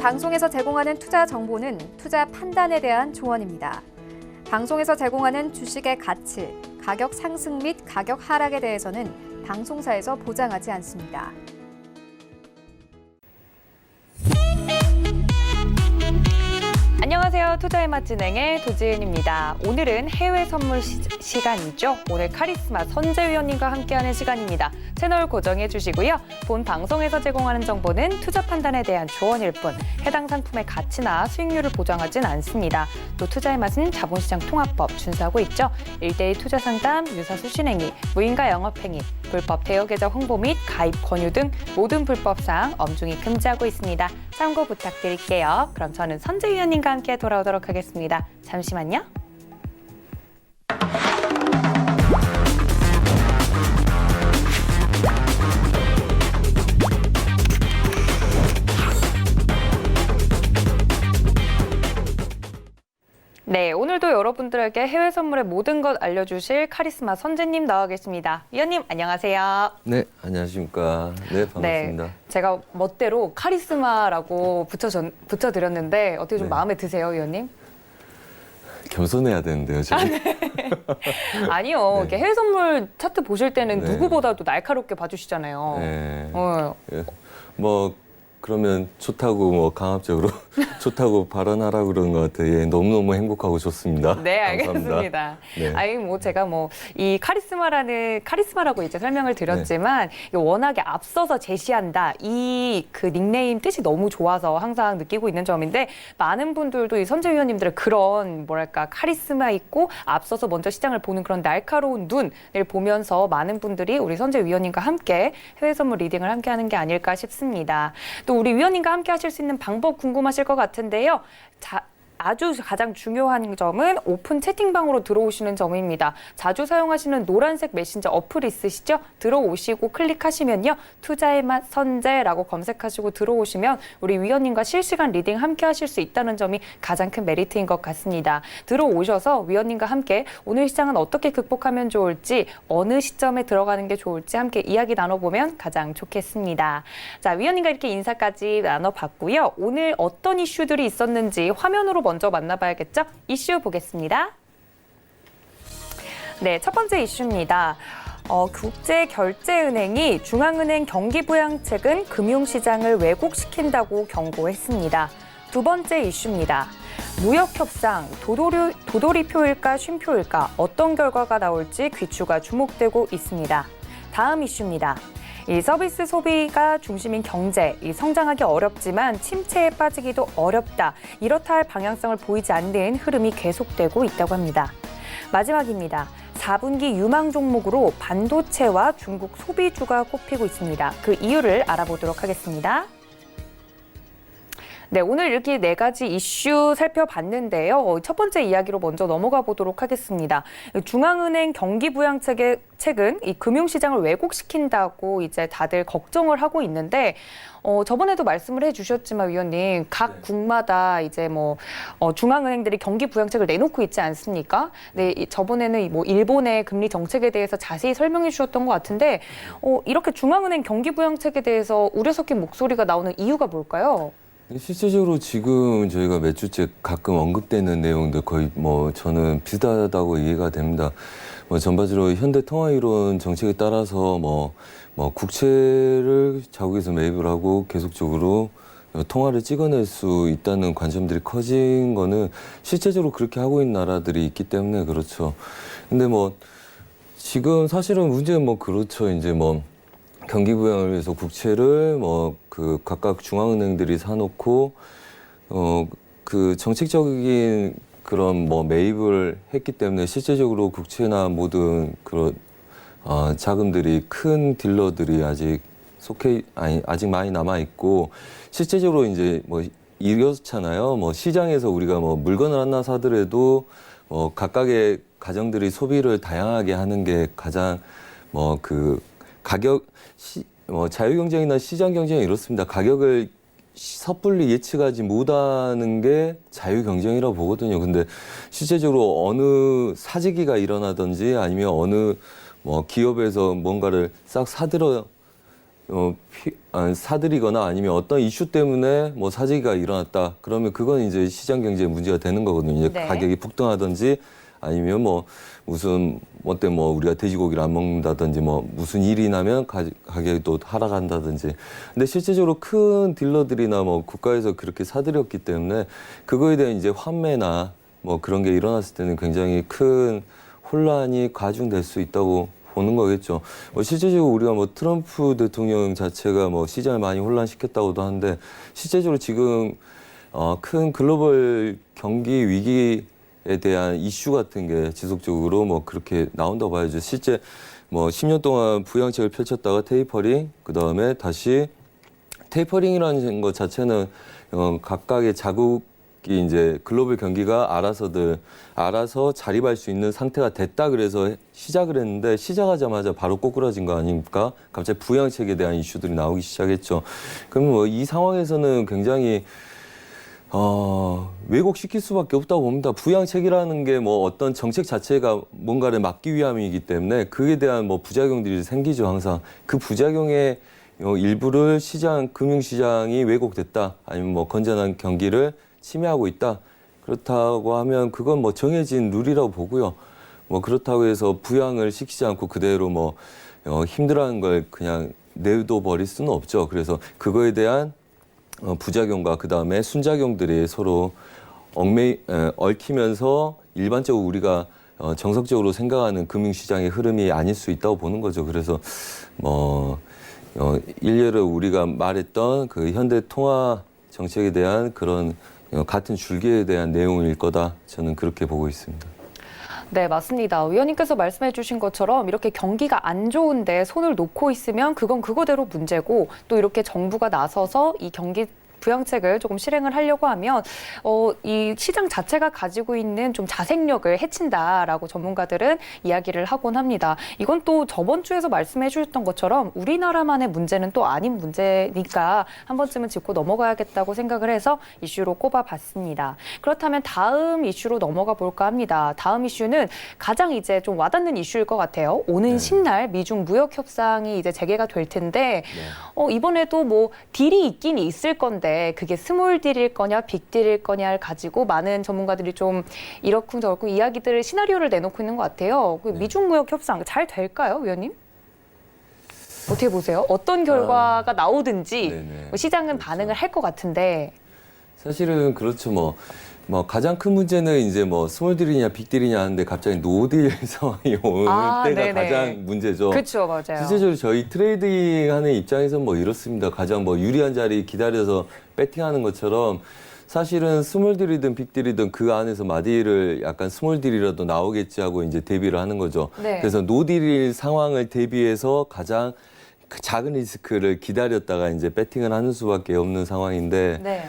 방송에서 제공하는 투자 정보는 투자 판단에 대한 조언입니다. 방송에서 제공하는 주식의 가치, 가격 상승 및 가격 하락에 대해서는 방송사에서 보장하지 않습니다. 안녕하세요. 투자의 맛 진행의 도지은입니다. 오늘은 해외 선물 시간이죠. 오늘 카리스마 선재위원님과 함께하는 시간입니다. 채널 고정해 주시고요. 본 방송에서 제공하는 정보는 투자 판단에 대한 조언일 뿐 해당 상품의 가치나 수익률을 보장하진 않습니다. 또 투자의 맛은 자본시장 통합법 준수하고 있죠. 1:1 투자 상담, 유사 수신행위, 무인가 영업행위, 불법 대여 계좌 홍보 및 가입 권유 등 모든 불법사항 엄중히 금지하고 있습니다. 참고 부탁드릴게요. 그럼 저는 선재위원님과 함께 돌아오도록 하겠습니다. 잠시만요. 네, 오늘도 여러분들에게 해외 선물의 모든 것 알려주실 카리스마 선재님 나와 계십니다. 위원님, 안녕하세요. 네, 안녕하십니까. 네, 반갑습니다. 네, 제가 멋대로 카리스마라고 붙여드렸는데 어떻게 좀 네. 마음에 드세요, 위원님? 겸손해야 되는데요, 저희. 아니요, 네. 이렇게 해외 선물 차트 보실 때는 네. 누구보다도 날카롭게 봐주시잖아요. 네. 예. 뭐 그러면 좋다고 뭐 강압적으로 좋다고 발언하라 그러는 것 같아요. 예, 너무너무 행복하고 좋습니다. 네, 감사합니다. 알겠습니다. 네. 아니, 뭐, 제가 이 카리스마라고 이제 설명을 드렸지만, 이게 워낙에 앞서서 제시한다. 그 닉네임 뜻이 너무 좋아서 항상 느끼고 있는 점인데, 많은 분들도 이 선재위원님들의 그런, 뭐랄까, 카리스마 있고, 앞서서 먼저 시장을 보는 그런 날카로운 눈을 보면서 많은 분들이 우리 선재위원님과 함께 해외 선물 리딩을 함께 하는 게 아닐까 싶습니다. 또 우리 위원님과 함께 하실 수 있는 방법 궁금하실 것 같은데요. 아주 가장 중요한 점은 오픈 채팅방으로 들어오시는 점입니다. 자주 사용하시는 노란색 메신저 어플 있으시죠? 들어오시고 클릭하시면요. 투자의 맛 선재라고 검색하시고 들어오시면 우리 위원님과 실시간 리딩 함께 하실 수 있다는 점이 가장 큰 메리트인 것 같습니다. 들어오셔서 위원님과 함께 오늘 시장은 어떻게 극복하면 좋을지, 어느 시점에 들어가는 게 좋을지 함께 이야기 나눠보면 가장 좋겠습니다. 자, 위원님과 이렇게 인사까지 나눠봤고요. 오늘 어떤 이슈들이 있었는지 화면으로 먼저 만나봐야겠죠? 이슈 보겠습니다. 네, 첫 번째 이슈입니다. 국제결제은행이 중앙은행 경기부양책은 금융시장을 왜곡시킨다고 경고했습니다. 두 번째 이슈입니다. 무역협상, 도돌이표일까 쉼표일까 어떤 결과가 나올지 귀추가 주목되고 있습니다. 다음 이슈입니다. 이 서비스 소비가 중심인 경제, 성장하기 어렵지만 침체에 빠지기도 어렵다. 이렇다 할 방향성을 보이지 않는 흐름이 계속되고 있다고 합니다. 마지막입니다. 4분기 유망 종목으로 반도체와 중국 소비주가 꼽히고 있습니다. 그 이유를 알아보도록 하겠습니다. 네, 오늘 이렇게 4가지 이슈 살펴봤는데요. 첫 번째 이야기로 먼저 넘어가 보도록 하겠습니다. 중앙은행 경기부양책은 이 금융시장을 왜곡시킨다고 이제 다들 걱정을 하고 있는데, 저번에도 말씀을 해주셨지만 위원님, 각 국마다 이제 중앙은행들이 경기부양책을 내놓고 있지 않습니까? 네, 저번에는 일본의 금리 정책에 대해서 자세히 설명해 주셨던 것 같은데, 이렇게 중앙은행 경기부양책에 대해서 우려 섞인 목소리가 나오는 이유가 뭘까요? 실질적으로 지금 저희가 몇 주째 가끔 언급되는 내용들 거의 저는 비슷하다고 이해가 됩니다. 전반적으로 현대통화이론 정책에 따라서 국채를 자국에서 매입을 하고 계속적으로 통화를 찍어낼 수 있다는 관점들이 커진 거는 실제적으로 그렇게 하고 있는 나라들이 있기 때문에 그렇죠. 근데 지금 사실은 문제는 그렇죠. 이제 경기부양을 위해서 국채를 각각 중앙은행들이 사놓고 그 정책적인 그런 매입을 했기 때문에 실제적으로 국채나 모든 그런 자금들이 큰 딜러들이 아직 많이 남아 있고 실제적으로 이제 이렇잖아요. 시장에서 우리가 물건을 하나 사더라도 각각의 가정들이 소비를 다양하게 하는 게 가장 가격 자유경쟁이나 시장 경쟁이 이렇습니다. 가격을 섣불리 예측하지 못하는 게 자유경쟁이라고 보거든요. 근데 실제적으로 어느 사재기가 일어나든지 아니면 어느 기업에서 뭔가를 싹 사들어 사들이거나 아니면 어떤 이슈 때문에 뭐 사재기가 일어났다. 그러면 그건 이제 시장 경제에 문제가 되는 거거든요. 이제 네. 가격이 폭등하든지 아니면 뭐 무슨 뭐 때문에 뭐 우리가 돼지고기를 안 먹는다든지 뭐 무슨 일이 나면 가격이 또 하락한다든지. 근데 실제적으로 큰 딜러들이나 뭐 국가에서 그렇게 사들였기 때문에 그거에 대한 이제 환매나 뭐 그런 게 일어났을 때는 굉장히 큰 혼란이 가중될 수 있다고 보는 거겠죠. 뭐 실제적으로 우리가 뭐 트럼프 대통령 자체가 뭐 시장을 많이 혼란시켰다고도 하는데 실제적으로 지금 큰 글로벌 경기 위기에 대한 이슈 같은 게 지속적으로 뭐 그렇게 나온다고 봐야죠. 실제 뭐 10년 동안 부양책을 펼쳤다가 테이퍼링, 그 다음에 다시 테이퍼링이라는 것 자체는 각각의 자국이 이제 글로벌 경기가 알아서 자립할 수 있는 상태가 됐다 그래서 시작을 했는데 시작하자마자 바로 꼬꾸라진 거 아닙니까? 갑자기 부양책에 대한 이슈들이 나오기 시작했죠. 그럼 뭐 이 상황에서는 굉장히 왜곡시킬 수밖에 없다고 봅니다. 부양책이라는 게 뭐 어떤 정책 자체가 뭔가를 막기 위함이기 때문에 그에 대한 뭐 부작용들이 생기죠, 항상. 그 부작용의 일부를 금융시장이 왜곡됐다. 아니면 뭐 건전한 경기를 침해하고 있다. 그렇다고 하면 그건 뭐 정해진 룰이라고 보고요. 뭐 그렇다고 해서 부양을 시키지 않고 그대로 뭐 힘들어하는 걸 그냥 내둬 버릴 수는 없죠. 그래서 그거에 대한 부작용과 그 다음에 순작용들이 서로 얽히면서 일반적으로 우리가 정석적으로 생각하는 금융시장의 흐름이 아닐 수 있다고 보는 거죠. 그래서 뭐 일례로 우리가 말했던 그 현대 통화 정책에 대한 그런 같은 줄기에 대한 내용일 거다. 저는 그렇게 보고 있습니다. 네, 맞습니다. 의원님께서 말씀해 주신 것처럼 이렇게 경기가 안 좋은데 손을 놓고 있으면 그건 그거대로 문제고 또 이렇게 정부가 나서서 이 경기 부양책을 조금 실행을 하려고 하면 이 시장 자체가 가지고 있는 좀 자생력을 해친다라고 전문가들은 이야기를 하곤 합니다. 이건 또 저번 주에서 말씀해 주셨던 것처럼 우리나라만의 문제는 또 아닌 문제니까 한 번쯤은 짚고 넘어가야겠다고 생각을 해서 이슈로 꼽아봤습니다. 그렇다면 다음 이슈로 넘어가 볼까 합니다. 다음 이슈는 가장 이제 좀 와닿는 이슈일 것 같아요. 오는 10날 미중 무역 협상이 이제 재개가 될 텐데 이번에도 뭐 딜이 있긴 있을 건데 그게 스몰 딜일 거냐 빅 딜일 거냐를 가지고 많은 전문가들이 좀 이러쿵저러쿵 이야기들을 시나리오를 내놓고 있는 것 같아요. 그 미중 무역 협상 잘 될까요, 위원님? 어떻게 보세요? 어떤 결과가 나오든지 시장은 그렇죠. 반응을 할 것 같은데. 사실은 그렇죠. 뭐 가장 큰 문제는 이제 뭐 스몰딜이냐 빅딜이냐 하는데 갑자기 노딜 상황이 오는 때가 네네. 가장 문제죠. 그렇죠, 맞아요. 실제적으로 저희 트레이딩하는 입장에서 뭐 이렇습니다. 가장 뭐 유리한 자리 기다려서 배팅하는 것처럼 사실은 스몰딜이든 빅딜이든 그 안에서 마딜을 약간 스몰딜이라도 나오겠지 하고 이제 대비를 하는 거죠. 네. 그래서 노딜 상황을 대비해서 가장 작은 리스크를 기다렸다가 이제 배팅을 하는 수밖에 없는 상황인데 네.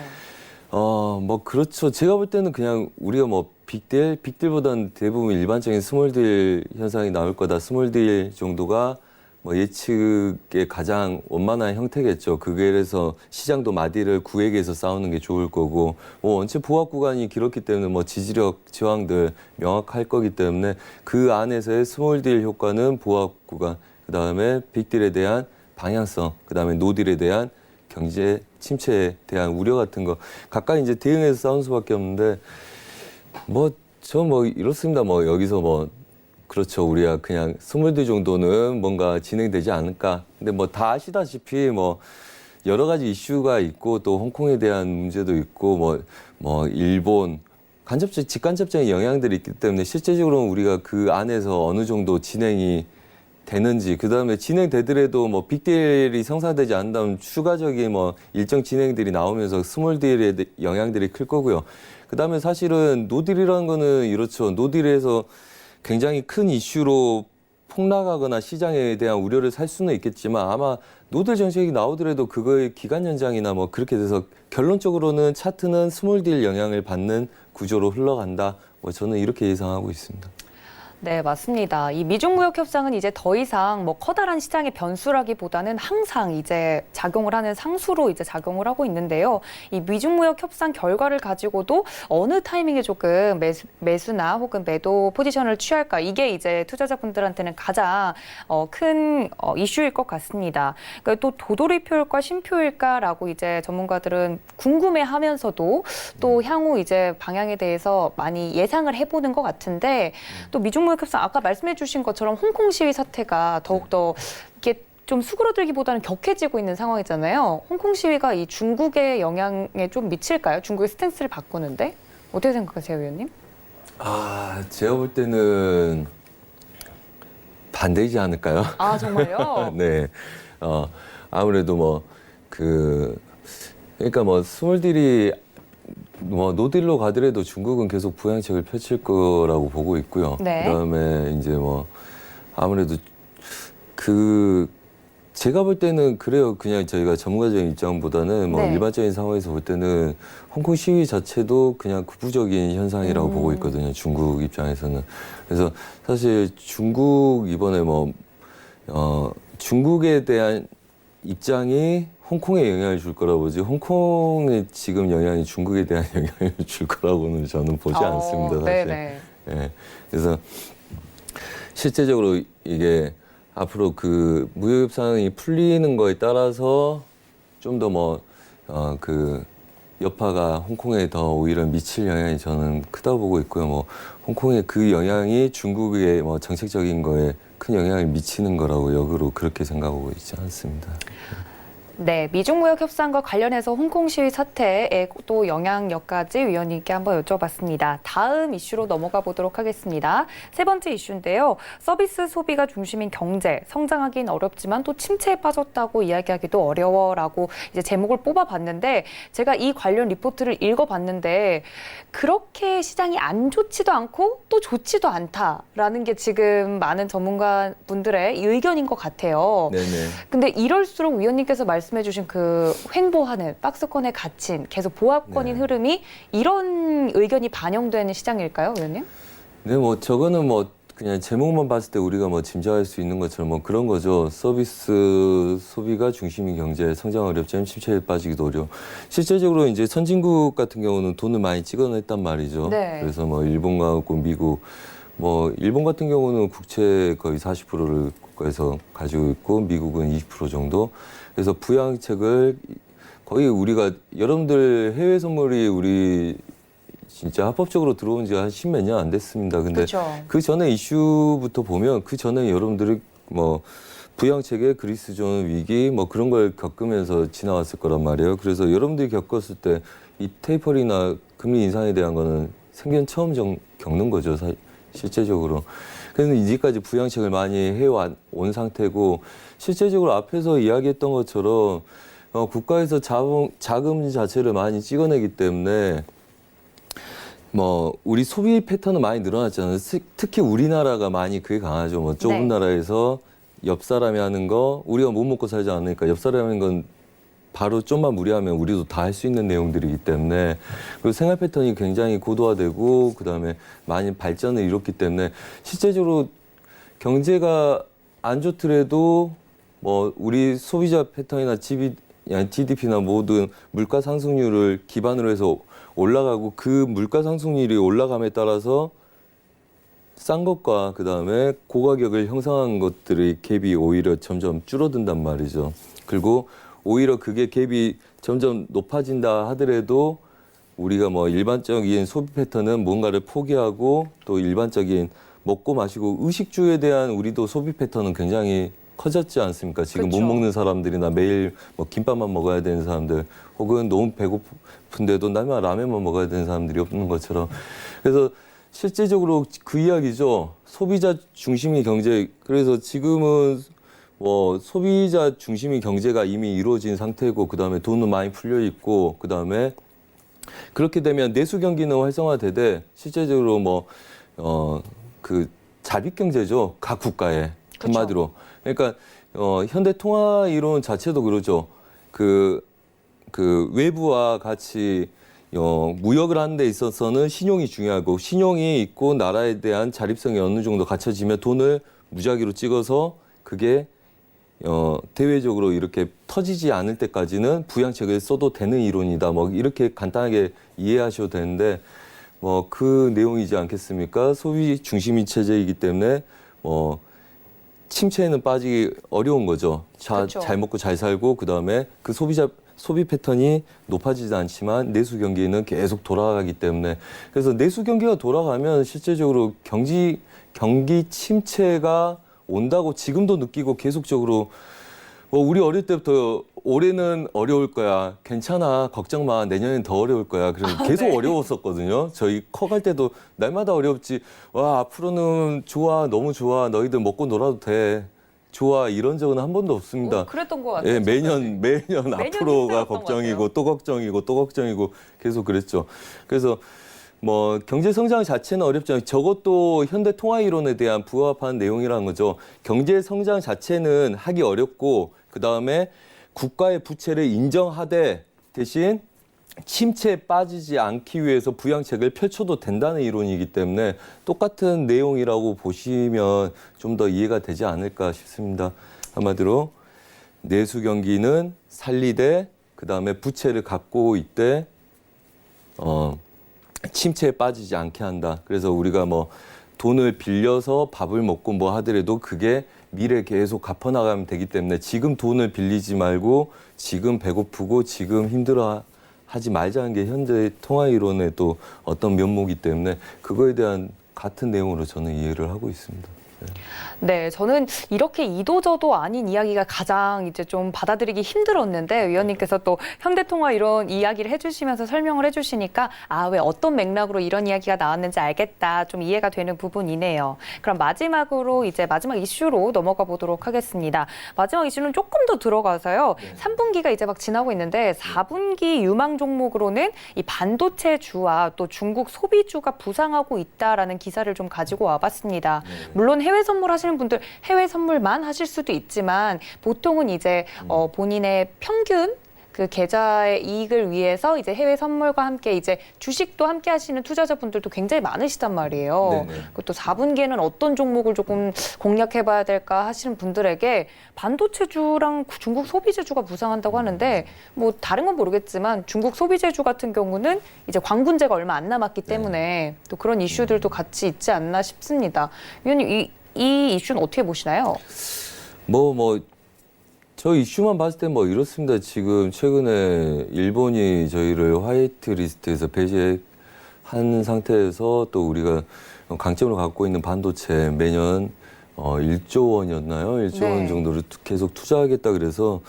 뭐 그렇죠. 제가 볼 때는 그냥 우리가 뭐 빅딜보다는 대부분 일반적인 스몰딜 현상이 나올 거다. 스몰딜 정도가 뭐 예측의 가장 원만한 형태겠죠. 그래서 시장도 마딜을 구획에서 싸우는 게 좋을 거고, 뭐 원체 보합 구간이 길었기 때문에 뭐 지지력 저항들 명확할 거기 때문에 그 안에서의 스몰딜 효과는 보합 구간, 그 다음에 빅딜에 대한 방향성, 그 다음에 노딜에 대한 경제 침체에 대한 우려 같은 거 각각 이제 대응해서 싸우는 수밖에 없는데 저 이렇습니다. 뭐 여기서 뭐 그렇죠. 우리가 그냥 스몰딜 정도는 뭔가 진행되지 않을까. 근데 뭐 다 아시다시피 뭐 여러 가지 이슈가 있고 또 홍콩에 대한 문제도 있고 뭐 일본 직간접적인 영향들이 있기 때문에 실제적으로는 우리가 그 안에서 어느 정도 진행이 되는지, 그 다음에 진행되더라도 뭐 빅딜이 성사되지 않는다면 추가적인 뭐 일정 진행들이 나오면서 스몰딜의 영향들이 클 거고요. 그 다음에 사실은 노딜이라는 거는 이렇죠. 노딜에서 굉장히 큰 이슈로 폭락하거나 시장에 대한 우려를 살 수는 있겠지만 아마 노딜 정책이 나오더라도 그거의 기간 연장이나 뭐 그렇게 돼서 결론적으로는 차트는 스몰딜 영향을 받는 구조로 흘러간다. 뭐 저는 이렇게 예상하고 있습니다. 네, 맞습니다. 이 미중 무역 협상은 이제 더 이상 뭐 커다란 시장의 변수라기보다는 항상 이제 작용을 하는 상수로 이제 작용을 하고 있는데요. 이 미중 무역 협상 결과를 가지고도 어느 타이밍에 조금 매수나 혹은 매도 포지션을 취할까, 이게 이제 투자자분들한테는 가장 큰 이슈일 것 같습니다. 그러니까 또 도돌이표일까 쉼표일까라고 이제 전문가들은 궁금해하면서도 또 향후 이제 방향에 대해서 많이 예상을 해보는 것 같은데, 또 미중 무역 협상 아까 말씀해 주신 것처럼 홍콩 시위 사태가 더욱더 이게 좀 수그러들기보다는 격해지고 있는 상황이잖아요. 홍콩 시위가 이 중국의 영향에 좀 미칠까요? 중국의 스탠스를 바꾸는데? 어떻게 생각하세요, 위원님? 제가 볼 때는 반대이지 않을까요? 아, 정말요? 네. 아무래도 그러니까 스몰딜이 노딜로 가더라도 중국은 계속 부양책을 펼칠 거라고 보고 있고요. 네. 그다음에 이제 아무래도 제가 볼 때는 그래요. 그냥 저희가 전문가적인 입장보다는 네. 일반적인 상황에서 볼 때는 홍콩 시위 자체도 그냥 국부적인 현상이라고 보고 있거든요. 중국 입장에서는. 그래서 사실 중국 이번에 중국에 대한 입장이 홍콩에 영향을 줄 거라고 보지, 홍콩에 지금 영향이 중국에 대한 영향을 줄 거라고는 저는 보지 않습니다, 사실. 네네. 예. 그래서 실제적으로 이게 앞으로 그 무역협상이 풀리는 거에 따라서 좀 더 여파가 홍콩에 더 오히려 미칠 영향이 저는 크다고 보고 있고요. 홍콩의 그 영향이 중국의 정책적인 거에 큰 영향을 미치는 거라고 역으로 그렇게 생각하고 있지 않습니다. 네, 미중 무역 협상과 관련해서 홍콩 시위 사태에 또 영향력까지 위원님께 한번 여쭤봤습니다. 다음 이슈로 넘어가 보도록 하겠습니다. 세 번째 이슈인데요. 서비스 소비가 중심인 경제, 성장하기는 어렵지만 또 침체에 빠졌다고 이야기하기도 어려워라고 이제 제목을 뽑아봤는데, 제가 이 관련 리포트를 읽어봤는데 그렇게 시장이 안 좋지도 않고 또 좋지도 않다라는 게 지금 많은 전문가분들의 의견인 것 같아요. 네네. 근데 이럴수록 위원님께서 말씀해주신 그 횡보하는 박스권에 갇힌 계속 보합권인 네. 흐름이, 이런 의견이 반영되는 시장일까요, 위원님? 네, 저거는 그냥 제목만 봤을 때 우리가 짐작할 수 있는 것처럼 그런 거죠. 서비스 소비가 중심인 경제, 성장 어렵지만 침체에 빠지기도 어려워. 실제적으로 이제 선진국 같은 경우는 돈을 많이 찍어냈단 말이죠. 네. 그래서 일본과 미국, 일본 같은 경우는 국채 거의 40%를 국가에서 가지고 있고, 미국은 20% 정도. 그래서 부양책을 거의 우리가, 여러분들 해외 선물이 우리 진짜 합법적으로 들어온 지가 한 10몇 년 안 됐습니다. 근데 그렇죠. 그 전에 이슈부터 보면 그 전에 여러분들이 부양책의 그리스존 위기 그런 걸 겪으면서 지나왔을 거란 말이에요. 그래서 여러분들이 겪었을 때 이 테이퍼링이나 금리 인상에 대한 거는 생전 처음 겪는 거죠, 실제적으로. 그래서 이제까지 부양책을 많이 해온 상태고, 실제적으로 앞에서 이야기했던 것처럼 국가에서 자금 자체를 많이 찍어내기 때문에 우리 소비 패턴은 많이 늘어났잖아요. 특히 우리나라가 많이 그게 강하죠. 좁은 네. 나라에서 옆 사람이 하는 거, 우리가 못 먹고 살지 않으니까 옆 사람이 하는 건 바로 좀만 무리하면 우리도 다 할 수 있는 내용들이기 때문에, 그리고 생활 패턴이 굉장히 고도화되고 그다음에 많이 발전을 이뤘기 때문에 실제적으로 경제가 안 좋더라도 우리 소비자 패턴이나 GDP나 모든 물가 상승률을 기반으로 해서 올라가고, 그 물가 상승률이 올라감에 따라서 싼 것과 그다음에 고가격을 형성한 것들의 갭이 오히려 점점 줄어든단 말이죠. 그리고 오히려 그게 갭이 점점 높아진다 하더라도 우리가 일반적인 소비 패턴은 뭔가를 포기하고, 또 일반적인 먹고 마시고 의식주에 대한 우리도 소비 패턴은 굉장히 커졌지 않습니까? 지금 그렇죠. 못 먹는 사람들이나 매일 김밥만 먹어야 되는 사람들, 혹은 너무 배고픈데도 날마다 라면만 먹어야 되는 사람들이 없는 것처럼. 그래서 실제적으로 그 이야기죠. 소비자 중심의 경제. 그래서 지금은 소비자 중심의 경제가 이미 이루어진 상태고, 그다음에 돈은 많이 풀려 있고, 그다음에 그렇게 되면 내수 경기는 활성화되되, 실제적으로 그 자립 경제죠. 각 국가에. 그렇죠. 한마디로. 그러니까 현대 통화 이론 자체도 그러죠. 그 외부와 같이 무역을 하는 데 있어서는 신용이 중요하고 신용이 있고 나라에 대한 자립성이 어느 정도 갖춰지면 돈을 무작위로 찍어서 그게 대외적으로 이렇게 터지지 않을 때까지는 부양책을 써도 되는 이론이다. 뭐 이렇게 간단하게 이해하셔도 되는데 뭐 그 내용이지 않겠습니까? 소비 중심인 체제이기 때문에 침체에는 빠지기 어려운 거죠. 그렇죠. 잘 먹고 잘 살고 그다음에 그 소비 패턴이 높아지지 않지만 내수 경기는 계속 돌아가기 때문에 그래서 내수 경기가 돌아가면 실제적으로 경기 침체가 온다고 지금도 느끼고 계속적으로 우리 어릴 때부터 올해는 어려울 거야. 괜찮아. 걱정 마. 내년엔 더 어려울 거야. 그래서 계속 네. 어려웠었거든요. 저희 커갈 때도 날마다 어렵지. 와, 앞으로는 좋아. 너무 좋아. 너희들 먹고 놀아도 돼. 좋아. 이런 적은 한 번도 없습니다. 그랬던 것 같아요. 예, 매년 앞으로가 힘들었던 걱정이고 것 같아요. 또 걱정이고 또 걱정이고 계속 그랬죠. 그래서 뭐 경제 성장 자체는 어렵지만 저것도 현대 통화 이론에 대한 부합한 내용이라는 거죠. 경제 성장 자체는 하기 어렵고 그다음에 국가의 부채를 인정하되 대신 침체에 빠지지 않기 위해서 부양책을 펼쳐도 된다는 이론이기 때문에 똑같은 내용이라고 보시면 좀 더 이해가 되지 않을까 싶습니다. 한마디로 내수 경기는 살리되 그다음에 부채를 갖고 있되 침체에 빠지지 않게 한다. 그래서 우리가 뭐 돈을 빌려서 밥을 먹고 뭐 하더라도 그게 미래에 계속 갚아나가면 되기 때문에 지금 돈을 빌리지 말고 지금 배고프고 지금 힘들어 하지 말자는 게 현재 통화 이론의 또 어떤 면모이기 때문에 그거에 대한 같은 내용으로 저는 이해를 하고 있습니다. 네, 저는 이렇게 이도저도 아닌 이야기가 가장 이제 좀 받아들이기 힘들었는데 위원님께서 또 현대통화 이런 이야기를 해주시면서 설명을 해주시니까 왜 어떤 맥락으로 이런 이야기가 나왔는지 알겠다, 좀 이해가 되는 부분이네요. 그럼 마지막으로 이제 마지막 이슈로 넘어가 보도록 하겠습니다. 마지막 이슈는 조금 더 들어가서요. 3분기가 이제 막 지나고 있는데 4분기 유망 종목으로는 이 반도체주와 또 중국 소비주가 부상하고 있다라는 기사를 좀 가지고 와봤습니다. 물론 해외 선물하시는 분들 해외 선물만 하실 수도 있지만 보통은 이제 본인의 평균 그 계좌의 이익을 위해서 이제 해외 선물과 함께 이제 주식도 함께 하시는 투자자분들도 굉장히 많으시단 말이에요. 네네. 그것도 4분기에는 어떤 종목을 조금 공략해봐야 될까 하시는 분들에게 반도체주랑 중국 소비재주가 부상한다고 하는데 뭐 다른 건 모르겠지만 중국 소비재주 같은 경우는 이제 광분제가 얼마 안 남았기 때문에 또 그런 이슈들도 같이 있지 않나 싶습니다. 위원님 이 이슈는 어떻게 보시나요? 저 이슈만 봤을 때 뭐 이렇습니다. 지금 최근에 일본이 저희를 화이트 리스트에서 배제한 상태에서 또 우리가 강점으로 갖고 있는 반도체 매년 1조 원이었나요? 1조 원 정도를 계속 투자하겠다 그래서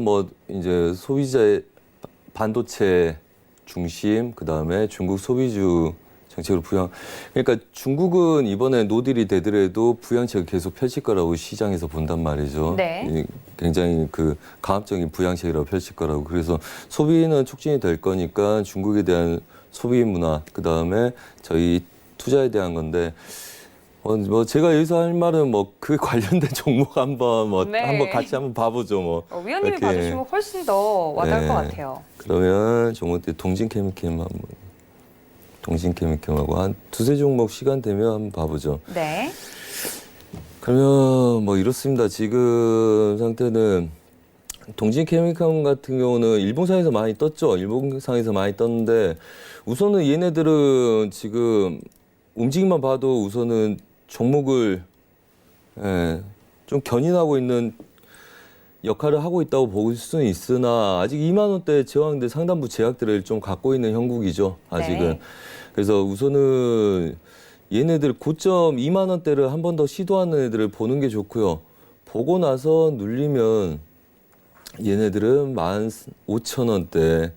뭐 이제 소비자의 반도체 중심 그다음에 중국 소비주 정책으로 그러니까 중국은 이번에 노딜이 되더라도 부양책을 계속 펼칠 거라고 시장에서 본단 말이죠. 네. 굉장히 그 강압적인 부양책이라고 펼칠 거라고. 그래서 소비는 촉진이 될 거니까 중국에 대한 소비 문화, 그 다음에 저희 투자에 대한 건데, 제가 여기서 할 말은 그 관련된 종목 한번 한번 같이 한번 봐보죠. 위원님이 이렇게. 봐주시면 훨씬 더 와닿을 것 같아요. 그러면 종목들 동진케미캠 한번. 동진케미캠하고 한 두세 종목 시간 되면 한번 봐보죠. 네. 그러면 이렇습니다. 지금 상태는 동진케미캠 같은 경우는 일본상에서 많이 떴죠. 일본상에서 많이 떴는데 우선은 얘네들은 지금 움직임만 봐도 우선은 종목을 좀 견인하고 있는 역할을 하고 있다고 볼 수는 있으나 아직 2만 원대 저항대 상단부 제약들을 좀 갖고 있는 형국이죠. 아직은. 네. 그래서 우선은 얘네들 고점 2만 원대를 한 번 더 시도하는 애들을 보는 게 좋고요. 보고 나서 눌리면 얘네들은 15,000원대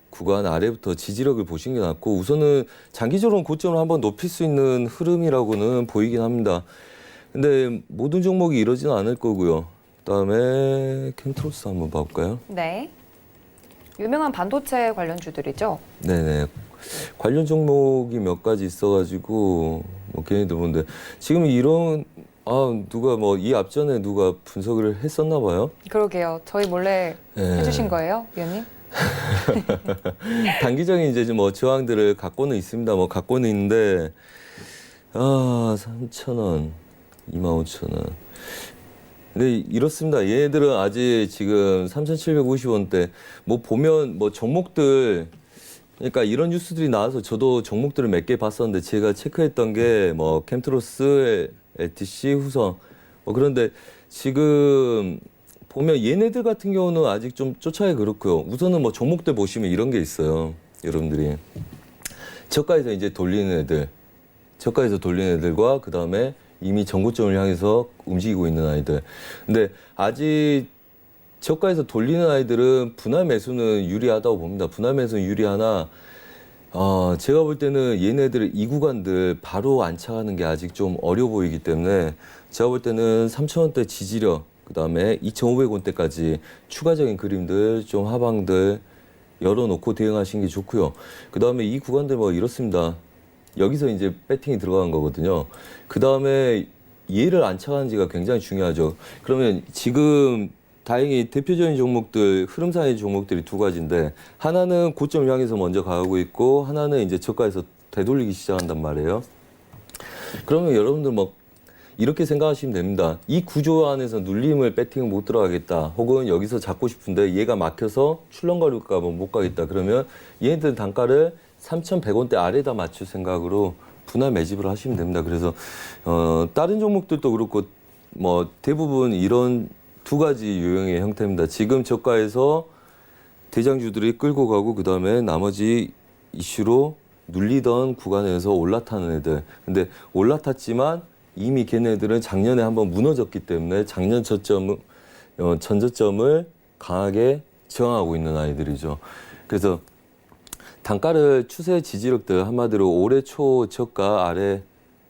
구간 아래부터 지지력을 보시는 게 낫고 우선은 장기적으로 고점을 한번 높일 수 있는 흐름이라고는 보이긴 합니다. 근데 모든 종목이 이러지는 않을 거고요. 그다음에 캠트로스 한번 봐볼까요? 네. 유명한 반도체 관련주들이죠. 네네. 관련 종목이 몇 가지 있어가지고 걔네들 보는데 지금 이런 누가 이 앞전에 누가 분석을 했었나 봐요. 그러게요. 저희 몰래 네. 해주신 거예요, 위원님? 단기적인 이제 뭐 저항들을 갖고는 있습니다. 뭐 갖고는 있는데 3,000원, 25,000원. 근데 이렇습니다. 얘네들은 아직 지금 3,750원대 뭐 보면 뭐 종목들 그러니까 이런 뉴스들이 나와서 저도 종목들을 몇 개 봤었는데 제가 체크했던 게 뭐 캠트로스, LTC, 후성 뭐 그런데 지금 보면 얘네들 같은 경우는 아직 좀 쫓아야 그렇고요. 우선은 뭐 종목들 보시면 이런 게 있어요. 여러분들이 저가에서 이제 돌리는 애들, 저가에서 돌리는 애들과 그 다음에 이미 전고점을 향해서 움직이고 있는 아이들. 근데 아직 저가에서 돌리는 아이들은 분할 매수는 유리하다고 봅니다. 분할 매수는 유리하나 제가 볼 때는 얘네들 이 구간들 바로 안착하는 게 아직 좀 어려 보이기 때문에 제가 볼 때는 3,000원대 지지력 그다음에 2,500원대까지 추가적인 그림들 좀 하방들 열어놓고 대응하시는 게 좋고요. 그다음에 이 구간들 뭐 이렇습니다. 여기서 이제 배팅이 들어간 거거든요. 그다음에 얘를 안착하는지가 굉장히 중요하죠. 그러면 지금 다행히 대표적인 종목들, 흐름상의 종목들이 두 가지인데 하나는 고점을 향해서 먼저 가고 있고 하나는 이제 저가에서 되돌리기 시작한단 말이에요. 그러면 여러분들 뭐 이렇게 생각하시면 됩니다. 이 구조 안에서 눌림을 배팅을 못 들어가겠다. 혹은 여기서 잡고 싶은데 얘가 막혀서 출렁거릴까 봐 못 가겠다. 그러면 얘네들 단가를 3,100원대 아래다 맞출 생각으로 분할 매집을 하시면 됩니다. 그래서 다른 종목들도 그렇고 뭐 대부분 이런 두 가지 유형의 형태입니다. 지금 저가에서 대장주들이 끌고 가고 그다음에 나머지 이슈로 눌리던 구간에서 올라타는 애들. 근데 올라탔지만 이미 걔네들은 작년에 한번 무너졌기 때문에 작년 전저점을 강하게 저항하고 있는 아이들이죠. 그래서 단가를 추세 지지력들 한마디로 올해 초 저가 아래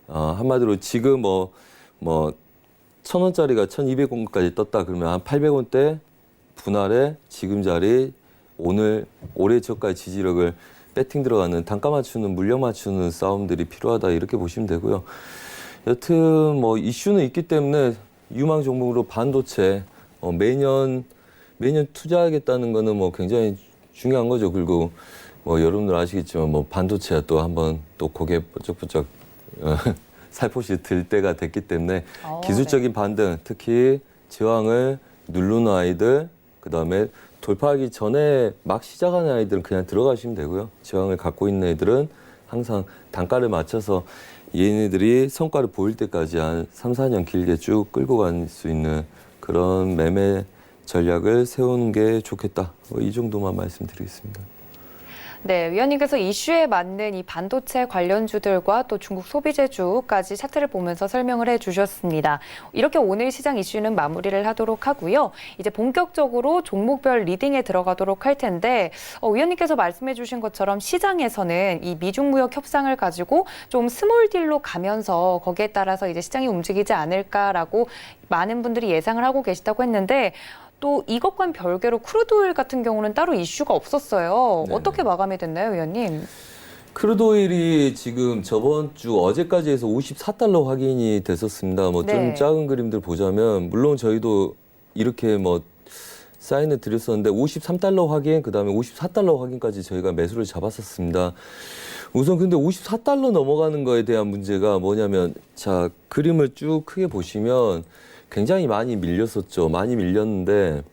한마디로 지금 뭐 1,000원짜리가 1,200원까지 떴다 그러면 한 800원대 분할에 지금 자리 오늘 올해 저가의 지지력을 배팅 들어가는 단가 맞추는 물량 맞추는 싸움들이 필요하다 이렇게 보시면 되고요. 여튼 뭐 이슈는 있기 때문에 유망 종목으로 반도체 매년 투자하겠다는 거는 뭐 굉장히 중요한 거죠. 그리고 뭐 여러분들 아시겠지만 뭐 반도체가 또 한번 또 고개 번쩍번쩍 살포시 들 때가 됐기 때문에 기술적인 반등, 특히 저항을 누르는 아이들, 그다음에 돌파하기 전에 막 시작하는 아이들은 그냥 들어가시면 되고요. 저항을 갖고 있는 애들은 항상 단가를 맞춰서 얘네들이 성과를 보일 때까지 한 3, 4년 길게 쭉 끌고 갈 수 있는 그런 매매 전략을 세우는 게 좋겠다. 이 정도만 말씀드리겠습니다. 네, 위원님께서 이슈에 맞는 이 반도체 관련주들과 또 중국 소비재주까지 차트를 보면서 설명을 해주셨습니다. 이렇게 오늘 시장 이슈는 마무리를 하도록 하고요. 이제 본격적으로 종목별 리딩에 들어가도록 할 텐데 위원님께서 말씀해주신 것처럼 시장에서는 이 미중 무역 협상을 가지고 좀 스몰 딜로 가면서 거기에 따라서 이제 시장이 움직이지 않을까라고 많은 분들이 예상을 하고 계시다고 했는데 또 이것과는 별개로 크루드오일 같은 경우는 따로 이슈가 없었어요. 네네. 어떻게 마감이 됐나요, 위원님? 크루드오일이 지금 저번 주 어제까지 해서 54달러 확인이 됐었습니다. 뭐 좀 작은 그림들 보자면 물론 저희도 이렇게 뭐 사인을 드렸었는데 53달러 확인, 그다음에 54달러 확인까지 저희가 매수를 잡았었습니다. 우선 근데 54달러 넘어가는 거에 대한 문제가 뭐냐면 자, 그림을 쭉 크게 보시면 굉장히 많이 밀렸었죠. 많이 밀렸는데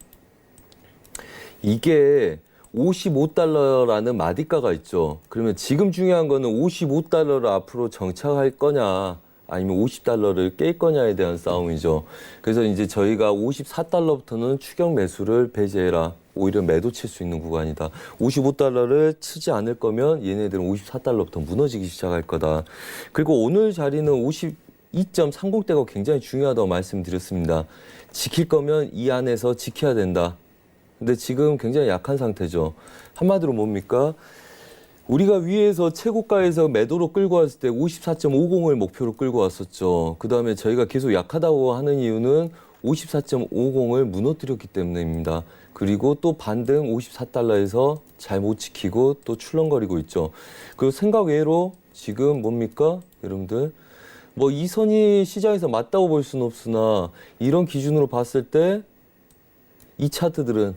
이게 55달러라는 마디가가 있죠. 그러면 지금 중요한 거는 55달러를 앞으로 정착할 거냐 아니면 50달러를 깰 거냐에 대한 싸움이죠. 그래서 이제 저희가 54달러부터는 추격 매수를 배제해라. 오히려 매도 칠 수 있는 구간이다. 55달러를 치지 않을 거면 얘네들은 54달러부터 무너지기 시작할 거다. 그리고 오늘 자리는 2.30대가 굉장히 중요하다고 말씀드렸습니다. 지킬 거면 이 안에서 지켜야 된다. 근데 지금 굉장히 약한 상태죠. 한마디로 뭡니까? 우리가 위에서 최고가에서 매도로 끌고 왔을 때 54.50을 목표로 끌고 왔었죠. 그 다음에 저희가 계속 약하다고 하는 이유는 54.50을 무너뜨렸기 때문입니다. 그리고 또 반등 54달러에서 잘 못 지키고 또 출렁거리고 있죠. 그 생각 외로 지금 뭡니까? 여러분들. 뭐 이 선이 시장에서 맞다고 볼 수는 없으나 이런 기준으로 봤을 때 이 차트들은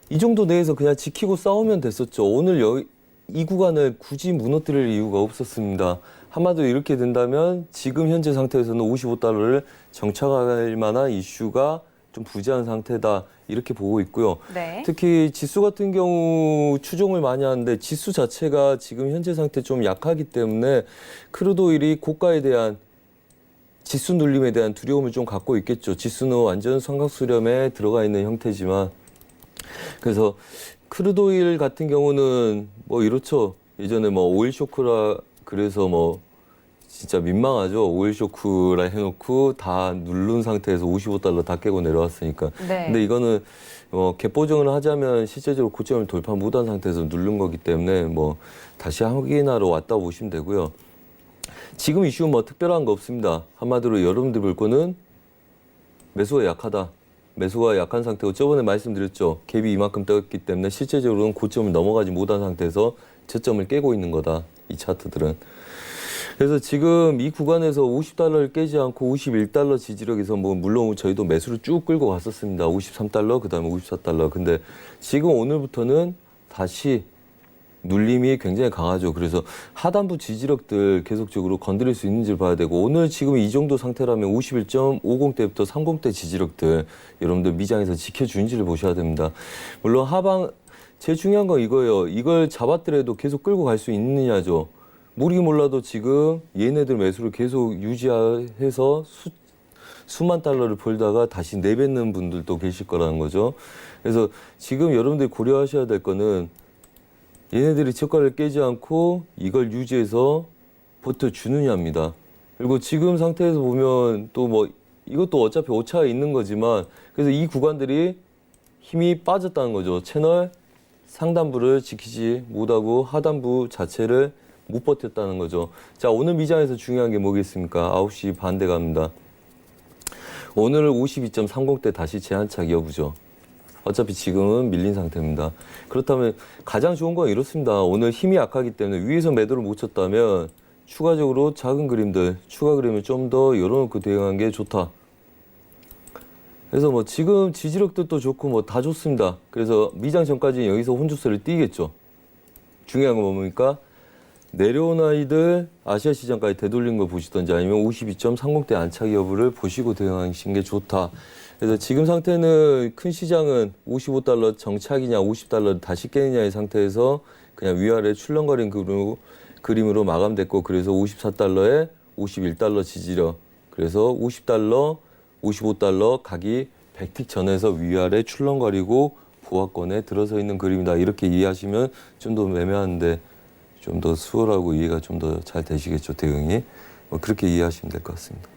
이 정도 내에서 그냥 지키고 싸우면 됐었죠. 오늘 이 구간을 굳이 무너뜨릴 이유가 없었습니다. 한마디로 이렇게 된다면 지금 현재 상태에서는 55달러를 정착할 만한 이슈가 좀 부재한 상태다 이렇게 보고 있고요. 네. 특히 지수 같은 경우 추종을 많이 하는데 지수 자체가 지금 현재 상태 좀 약하기 때문에 크루드 오일이 고가에 대한 지수 눌림에 대한 두려움을 좀 갖고 있겠죠. 지수는 완전 삼각수렴에 들어가 있는 형태지만 그래서 크루드 오일 같은 경우는 뭐 이렇죠. 예전에 뭐 오일 쇼크라 그래서 뭐 진짜 민망하죠. 오일 쇼크라 해놓고 다 누른 상태에서 55달러 다 깨고 내려왔으니까. 네. 근데 이거는 갭 보정을 하자면 실제적으로 고점을 돌파 못한 상태에서 누른 거기 때문에 뭐 다시 확인하러 왔다고 보시면 되고요. 지금 이슈는 뭐 특별한 거 없습니다. 한마디로 여러분들 볼 거는 매수가 약하다. 매수가 약한 상태고 저번에 말씀드렸죠. 갭이 이만큼 떴기 때문에 실제적으로는 고점을 넘어가지 못한 상태에서 저점을 깨고 있는 거다. 이 차트들은. 그래서 지금 이 구간에서 50달러를 깨지 않고 51달러 지지력에서 뭐 물론 저희도 매수를 쭉 끌고 갔었습니다. 53달러, 그다음에 54달러. 근데 지금 오늘부터는 다시 눌림이 굉장히 강하죠. 그래서 하단부 지지력들 계속적으로 건드릴 수 있는지를 봐야 되고 오늘 지금 이 정도 상태라면 51.50대부터 30대 지지력들 여러분들 미장에서 지켜주는지를 보셔야 됩니다. 물론 하방 제일 중요한 건 이거예요. 이걸 잡았더라도 계속 끌고 갈 수 있느냐죠. 모르긴 몰라도 지금 얘네들 매수를 계속 유지해서 수만 달러를 벌다가 다시 내뱉는 분들도 계실 거라는 거죠. 그래서 지금 여러분들이 고려하셔야 될 거는 얘네들이 저가를 깨지 않고 이걸 유지해서 버텨주느냐입니다. 그리고 지금 상태에서 보면 또 뭐 이것도 어차피 오차가 있는 거지만 그래서 이 구간들이 힘이 빠졌다는 거죠. 채널 상단부를 지키지 못하고 하단부 자체를 못 버텼다는 거죠. 자, 오늘 미장에서 중요한 게 뭐겠습니까? 9시 반대 갑니다. 오늘 52.30대 다시 제한착 여부죠. 어차피 지금은 밀린 상태입니다. 그렇다면 가장 좋은 건 이렇습니다. 오늘 힘이 약하기 때문에 위에서 매도를 못 쳤다면 추가적으로 작은 그림들, 추가 그림을 좀 더 열어놓고 대응한 게 좋다. 그래서 뭐 지금 지지력들도 좋고 뭐 다 좋습니다. 그래서 미장 전까지 여기서 혼조세를 띄겠죠. 중요한 건 뭡니까? 내려온 아이들 아시아 시장까지 되돌린 걸 보시던지 아니면 52.30대 안착 여부를 보시고 대응하시는 게 좋다. 그래서 지금 상태는 큰 시장은 55달러 정착이냐 50달러 다시 깨느냐의 상태에서 그냥 위아래 출렁거린 그림으로 마감됐고 그래서 54달러에 51달러 지지력 그래서 50달러 55달러 각이 100틱 전에서 위아래 출렁거리고 보합권에 들어서 있는 그림이다. 이렇게 이해하시면 좀 더 매매하는데 좀 더 수월하고 이해가 좀 더 잘 되시겠죠. 대응이. 뭐 그렇게 이해하시면 될 것 같습니다.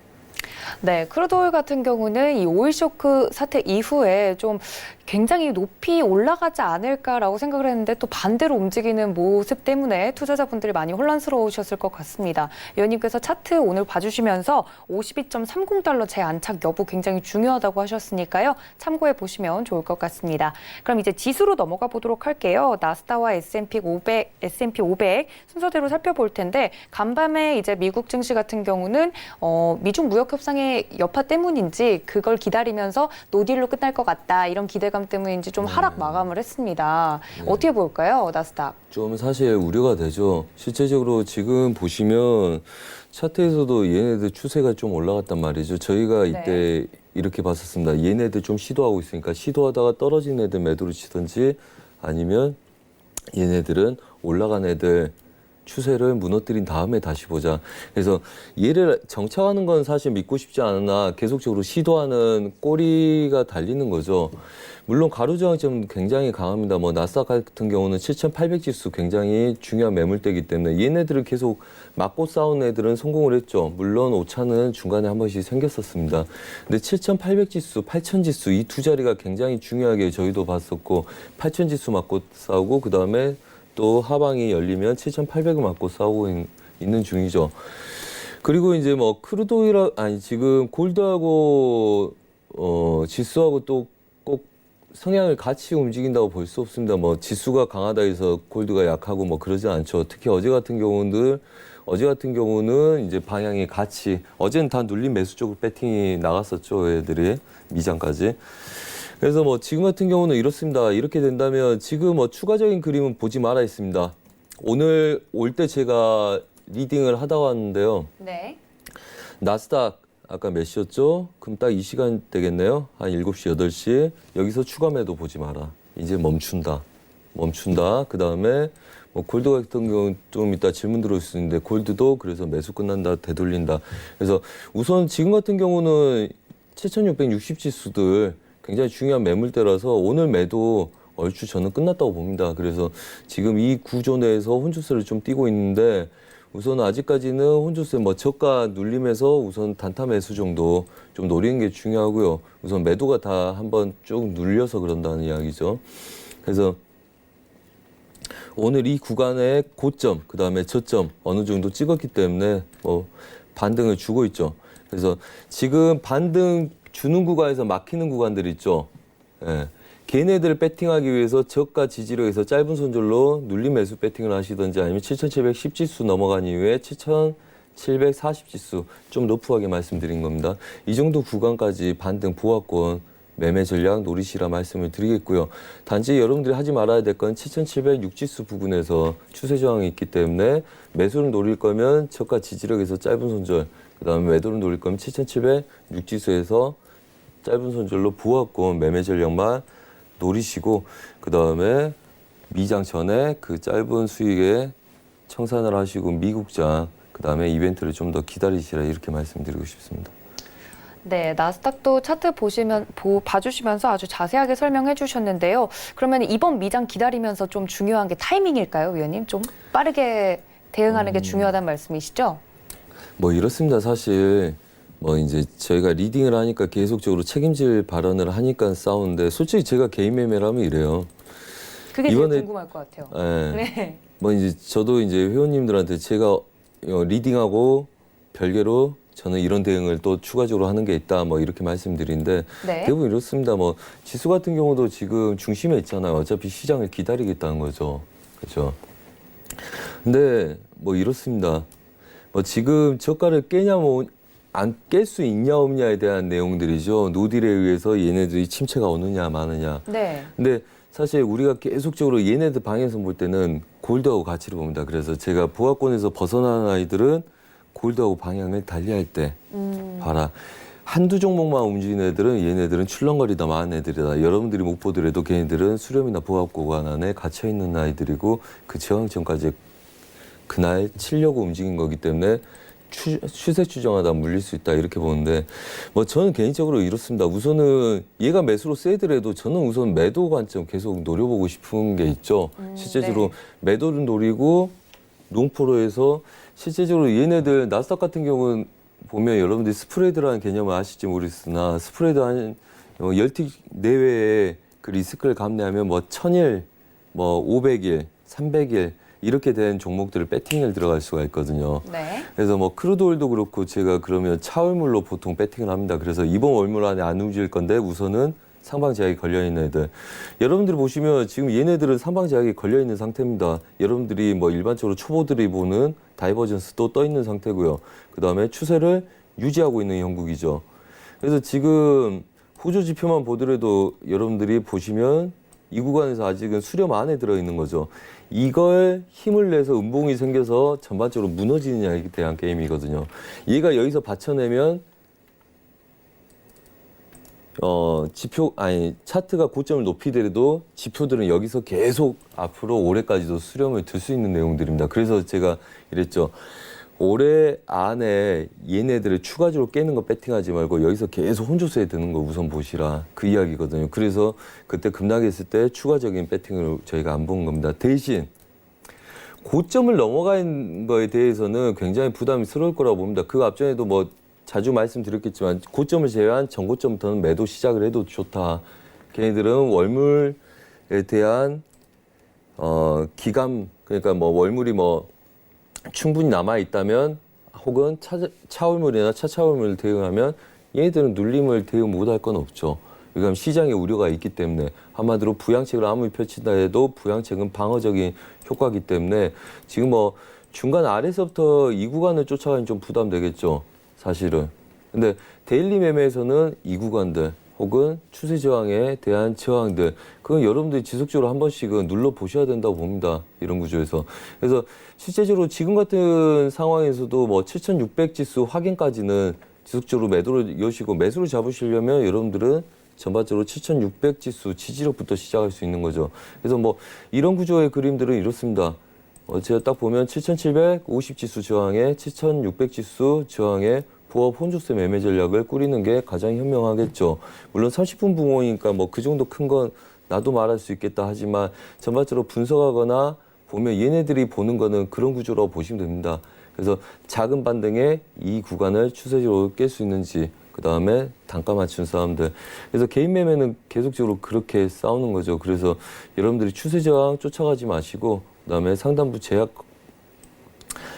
네, 크루드 오일 같은 경우는 이 오일 쇼크 사태 이후에 좀 굉장히 높이 올라가지 않을까라고 생각을 했는데 또 반대로 움직이는 모습 때문에 투자자분들이 많이 혼란스러우셨을 것 같습니다. 의원님께서 차트 오늘 봐주시면서 52.30달러 재안착 여부 굉장히 중요하다고 하셨으니까요. 참고해 보시면 좋을 것 같습니다. 그럼 이제 지수로 넘어가 보도록 할게요. 나스닥과 S&P 500 순서대로 살펴볼 텐데 간밤에 이제 미국 증시 같은 경우는 미중 무역 협상의 여파 때문인지 그걸 기다리면서 노딜로 끝날 것 같다 이런 기대감 때문인지 좀 하락 마감을 했습니다. 어떻게 볼까요, 나스닥? 좀 사실 우려가 되죠. 실제적으로 지금 보시면 차트에서도 얘네들 추세가 좀 올라갔단 말이죠. 저희가 이때 이렇게 봤었습니다. 얘네들 좀 시도하고 있으니까 시도하다가 떨어진 애들 매도를 치든지 아니면 얘네들은 올라간 애들 추세를 무너뜨린 다음에 다시 보자. 그래서 얘를 정착하는 건 사실 믿고 싶지 않으나 계속적으로 시도하는 꼬리가 달리는 거죠. 물론 가로저항점은 굉장히 강합니다. 뭐 나스닥 같은 경우는 7,800 지수 굉장히 중요한 매물대이기 때문에 얘네들을 계속 맞고 싸운 애들은 성공을 했죠. 물론 오차는 중간에 한 번씩 생겼었습니다. 근데 7,800 지수, 8,000 지수 이 두 자리가 굉장히 중요하게 저희도 봤었고 8,000 지수 맞고 싸우고 그 다음에 또 하방이 열리면 7,800을 맞고 싸우고 있는 중이죠. 그리고 이제 뭐 크루드 오일 지금 골드하고 지수하고 또 꼭 성향을 같이 움직인다고 볼 수 없습니다. 뭐 지수가 강하다 해서 골드가 약하고 뭐 그러지 않죠. 특히 어제 같은 경우는 이제 방향이 같이 어제는 다 눌린 매수 쪽으로 배팅이 나갔었죠. 애들이 미장까지. 그래서 뭐 지금 같은 경우는 이렇습니다. 이렇게 된다면 지금 뭐 추가적인 그림은 보지 말아 있습니다. 오늘 올 때 제가 리딩을 하다 왔는데요. 네. 나스닥 아까 몇 시였죠? 그럼 딱 이 시간 되겠네요. 한 7시, 8시. 여기서 추가 매도 보지 마라. 이제 멈춘다. 그 다음에 뭐 골드 같은 경우 좀 이따 질문 들어올 수 있는데 골드도 그래서 매수 끝난다, 되돌린다. 그래서 우선 지금 같은 경우는 7660 지수들 굉장히 중요한 매물대라서 오늘 매도 얼추 저는 끝났다고 봅니다. 그래서 지금 이 구조 내에서 혼조세를 좀 띄고 있는데 우선 아직까지는 혼조세 뭐 저가 눌림에서 우선 단타 매수 정도 좀 노리는 게 중요하고요. 우선 매도가 다 한번 쭉 눌려서 그런다는 이야기죠. 그래서 오늘 이 구간의 고점, 그 다음에 저점 어느 정도 찍었기 때문에 뭐 반등을 주고 있죠. 그래서 지금 반등 주는 구간에서 막히는 구간들 있죠. 예. 걔네들을 배팅하기 위해서 저가 지지력에서 짧은 손절로 눌림 매수 배팅을 하시든지 아니면 7710 지수 넘어간 이후에 7740 지수 좀 러프하게 말씀드린 겁니다. 이 정도 구간까지 반등 보합권 매매 전략 노리시라 말씀을 드리겠고요. 단지 여러분들이 하지 말아야 될 건 7706 지수 부근에서 추세 저항이 있기 때문에 매수를 노릴 거면 저가 지지력에서 짧은 손절, 그 다음에 매도를 노릴 거면 7706 지수에서 짧은 손절로 보합권 매매 전략만 노리시고 그 다음에 미장 전에 그 짧은 수익에 청산을 하시고 미국장 그 다음에 이벤트를 좀 더 기다리시라 이렇게 말씀드리고 싶습니다. 네, 나스닥도 차트 봐주시면서 아주 자세하게 설명해 주셨는데요. 그러면 이번 미장 기다리면서 좀 중요한 게 타이밍일까요, 위원님? 좀 빠르게 대응하는 게 중요하다는 말씀이시죠? 뭐 이렇습니다. 사실 뭐 이제 저희가 리딩을 하니까 계속적으로 책임질 발언을 하니까 싸우는데 솔직히 제가 개인 매매를 하면 이래요. 그게 제일 궁금할 것 같아요. 예. 네. 뭐 이제 저도 이제 회원님들한테 제가 리딩하고 별개로 저는 이런 대응을 또 추가적으로 하는 게 있다 뭐 이렇게 말씀드리는데 네. 대부분 이렇습니다. 뭐 지수 같은 경우도 지금 중심에 있잖아요. 어차피 시장을 기다리겠다는 거죠. 그렇죠. 근데 뭐 이렇습니다. 뭐 지금 저가를 깨냐 뭐 안 깰 수 있냐 없냐에 대한 내용들이죠. 노딜에 의해서 얘네들이 침체가 오느냐 마느냐. 네. 근데 사실 우리가 계속적으로 얘네들 방에서 볼 때는 골드하고 가치를 봅니다. 그래서 제가 보합권에서 벗어나는 아이들은 골드하고 방향을 달리할 때 봐라. 한두 종목만 움직이는 애들은 얘네들은 출렁거리다 많은 애들이다. 여러분들이 못 보더라도 걔네들은 수렴이나 보합 구간 안에 갇혀있는 아이들이고 그 저항점까지 그날 치려고 움직인 거기 때문에 추세 추정하다 물릴 수 있다 이렇게 보는데 뭐 저는 개인적으로 이렇습니다. 우선은 얘가 매수로 세더라도 저는 우선 매도 관점 계속 노려보고 싶은 게 있죠. 실제적으로 네. 매도를 노리고 롱포로 해서 실제적으로 얘네들 나스닥 같은 경우는 보면 여러분들이 스프레드라는 개념을 아실지 모르겠으나 스프레드 한 10틱 내외에 그 리스크를 감내하면 뭐 1000일, 뭐 500일, 300일 이렇게 된 종목들을 배팅을 들어갈 수가 있거든요. 네. 그래서 뭐 크루드오일도 그렇고 제가 그러면 차월물로 보통 배팅을 합니다. 그래서 이번 월물 안에 안 움직일 건데 우선은 상방 제약이 걸려있는 애들. 여러분들이 보시면 지금 얘네들은 상방 제약이 걸려있는 상태입니다. 여러분들이 뭐 일반적으로 초보들이 보는 다이버전스도 떠있는 상태고요. 그 다음에 추세를 유지하고 있는 형국이죠. 그래서 지금 호조 지표만 보더라도 여러분들이 보시면 이 구간에서 아직은 수렴 안에 들어있는 거죠. 이걸 힘을 내서 음봉이 생겨서 전반적으로 무너지느냐에 대한 게임이거든요. 얘가 여기서 받쳐내면 차트가 고점을 높이더라도 지표들은 여기서 계속 앞으로 올해까지도 수렴을 들 수 있는 내용들입니다. 그래서 제가 이랬죠. 올해 안에 얘네들을 추가적으로 깨는 거 배팅하지 말고 여기서 계속 혼조세에 드는 거 우선 보시라. 그 이야기거든요. 그래서 그때 급락했을 때 추가적인 배팅을 저희가 안 본 겁니다. 대신 고점을 넘어간 거에 대해서는 굉장히 부담스러울 거라고 봅니다. 그 앞전에도 뭐 자주 말씀드렸겠지만 고점을 제외한 전고점부터는 매도 시작을 해도 좋다. 걔네들은 월물에 대한 기감 그러니까 뭐 월물이 뭐 충분히 남아 있다면 혹은 차월물이나 차차월물을 대응하면 얘네들은 눌림을 대응 못할 건 없죠. 왜냐하면 시장에 우려가 있기 때문에 한마디로 부양책을 아무리 펼친다 해도 부양책은 방어적인 효과이기 때문에 지금 뭐 중간 아래서부터 이 구간을 쫓아가면 좀 부담되겠죠. 사실은. 근데 데일리 매매에서는 이 구간들 혹은 추세 저항에 대한 저항들, 그건 여러분들이 지속적으로 한 번씩은 눌러 보셔야 된다고 봅니다. 이런 구조에서. 그래서 실제적으로 지금 같은 상황에서도 뭐 7,600 지수 확인까지는 지속적으로 매도를 여시고, 매수를 잡으시려면 여러분들은 전반적으로 7,600 지수 지지력부터 시작할 수 있는 거죠. 그래서 뭐 이런 구조의 그림들은 이렇습니다. 제가 딱 보면 7,750 지수 저항에 7,600 지수 저항에 부합 혼조세 매매 전략을 꾸리는 게 가장 현명하겠죠. 물론 30분 붕어니까 뭐 그 정도 큰 건 나도 말할 수 있겠다 하지만 전반적으로 분석하거나 보면 얘네들이 보는 거는 그런 구조라고 보시면 됩니다. 그래서 작은 반등에 이 구간을 추세적으로 깰 수 있는지, 그 다음에 단가 맞춘 싸움들. 그래서 개인 매매는 계속적으로 그렇게 싸우는 거죠. 그래서 여러분들이 추세 저항 쫓아가지 마시고, 그 다음에 상단부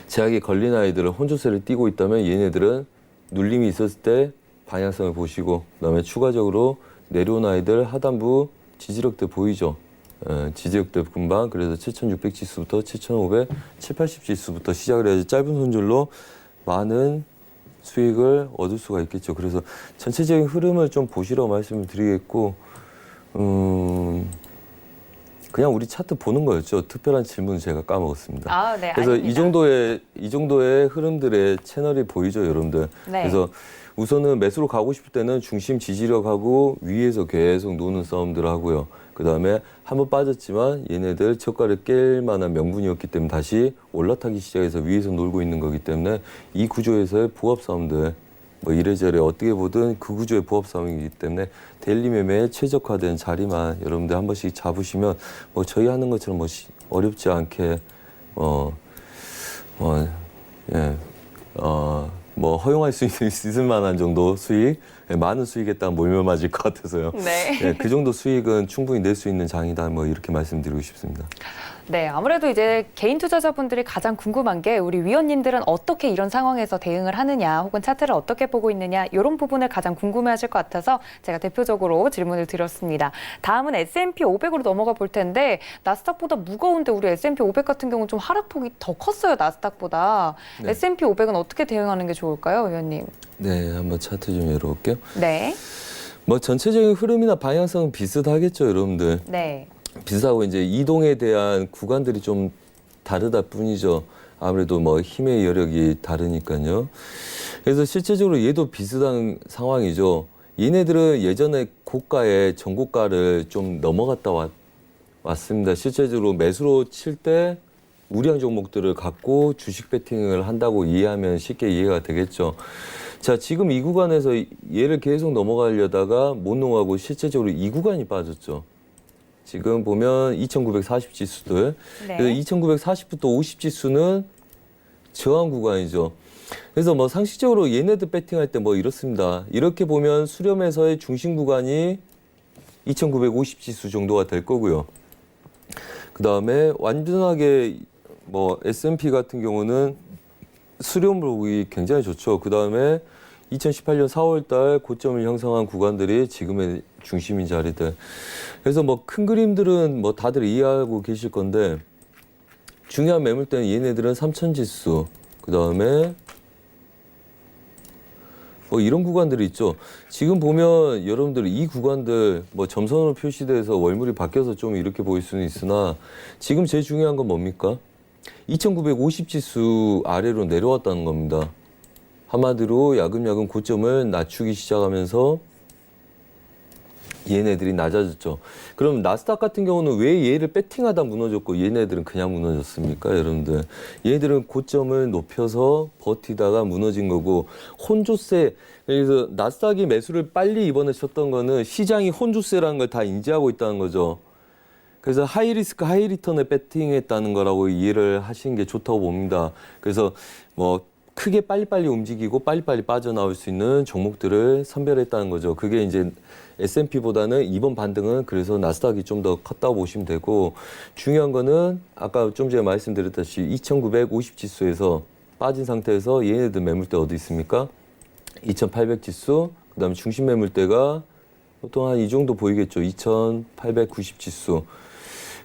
제약이 걸린 아이들은 혼조세를 띠고 있다면 얘네들은 눌림이 있었을 때 방향성을 보시고, 그다음에 추가적으로 내려온 아이들 하단부 지지력들 보이죠? 지지력들 금방. 그래서 7,600 지수부터 7,500, 780 지수부터 시작을 해야지 짧은 손절로 많은 수익을 얻을 수가 있겠죠. 그래서 전체적인 흐름을 좀 보시라고 말씀을 드리겠고, 그냥 우리 차트 보는 거였죠. 특별한 질문 제가 까먹었습니다. 아, 네. 그래서 아닙니다. 이 정도의 흐름들의 채널이 보이죠, 여러분들. 네. 그래서 우선은 매수로 가고 싶을 때는 중심 지지력하고 위에서 계속 노는 싸움들을 하고요. 그 다음에 한번 빠졌지만 얘네들 저가를 깰 만한 명분이었기 때문에 다시 올라타기 시작해서 위에서 놀고 있는 거기 때문에 이 구조에서의 부합 싸움들, 뭐 이래저래 어떻게 보든 그 구조의 부합 싸움이기 때문에 데일리 매매에 최적화된 자리만 여러분들 한 번씩 잡으시면 뭐 저희 하는 것처럼 뭐 어렵지 않게 뭐 허용할 수 있을 만한 정도 수익, 많은 수익에 따라 몰며 맞을 것 같아서요. 네. 예, 그 정도 수익은 충분히 낼 수 있는 장이다, 뭐 이렇게 말씀드리고 싶습니다. 네, 아무래도 이제 개인 투자자분들이 가장 궁금한 게 우리 위원님들은 어떻게 이런 상황에서 대응을 하느냐, 혹은 차트를 어떻게 보고 있느냐, 이런 부분을 가장 궁금해하실 것 같아서 제가 대표적으로 질문을 드렸습니다. 다음은 S&P 500으로 넘어가 볼 텐데 나스닥보다 무거운데 우리 S&P 500 같은 경우는 좀 하락폭이 더 컸어요, 나스닥보다. 네. S&P 500은 어떻게 대응하는 게 좋을까요, 위원님? 네, 한번 차트 좀 열어볼게요. 네, 뭐 전체적인 흐름이나 방향성은 비슷하겠죠, 여러분들. 네, 비슷하고 이제 이동에 대한 구간들이 좀 다르다 뿐이죠. 아무래도 뭐 힘의 여력이 다르니까요. 그래서 실제적으로 얘도 비슷한 상황이죠. 얘네들은 예전에 고가에 전고가를 좀 넘어갔다 왔습니다. 실제적으로 매수로 칠 때 우량 종목들을 갖고 주식 배팅을 한다고 이해하면 쉽게 이해가 되겠죠. 자, 지금 이 구간에서 얘를 계속 넘어가려다가 못 넘어가고 실제적으로 이 구간이 빠졌죠. 지금 보면 2,940 지수들. 네. 그래서 2,940부터 50 지수는 저항 구간이죠. 그래서 뭐 상식적으로 얘네들 배팅할 때 뭐 이렇습니다. 이렇게 보면 수렴에서의 중심 구간이 2,950 지수 정도가 될 거고요. 그 다음에 완전하게 뭐 S&P 같은 경우는 수렴으로 보기 굉장히 좋죠. 그 다음에 2018년 4월 달 고점을 형성한 구간들이 지금의 중심인 자리들. 그래서 뭐 큰 그림들은 뭐 다들 이해하고 계실 건데 중요한 매물대는 얘네들은 3,000 지수, 그 다음에 뭐 이런 구간들이 있죠. 지금 보면 여러분들 이 구간들 뭐 점선으로 표시돼서 월물이 바뀌어서 좀 이렇게 보일 수는 있으나 지금 제일 중요한 건 뭡니까? 2,950 지수 아래로 내려왔다는 겁니다. 한마디로 야금야금 고점을 낮추기 시작하면서 얘네들이 낮아졌죠. 그럼 나스닥 같은 경우는 왜 얘를 배팅하다 무너졌고 얘네들은 그냥 무너졌습니까, 여러분들? 얘네들은 고점을 높여서 버티다가 무너진 거고 혼조세. 그래서 나스닥이 매수를 빨리 이번에 쳤던 거는 시장이 혼조세라는 걸 다 인지하고 있다는 거죠. 그래서 하이리스크 하이리턴에 배팅했다는 거라고 이해를 하시는 게 좋다고 봅니다. 그래서 뭐 크게 빨리빨리 움직이고 빨리빨리 빠져나올 수 있는 종목들을 선별했다는 거죠. 그게 이제 S&P보다는 이번 반등은 그래서 나스닥이 좀 더 컸다고 보시면 되고, 중요한 거는 아까 좀 전에 말씀드렸다시피 2,950 지수에서 빠진 상태에서 얘네들 매물대 어디 있습니까? 2,800 지수, 그 다음에 중심 매물대가 보통 한 이 정도 보이겠죠. 2,890 지수.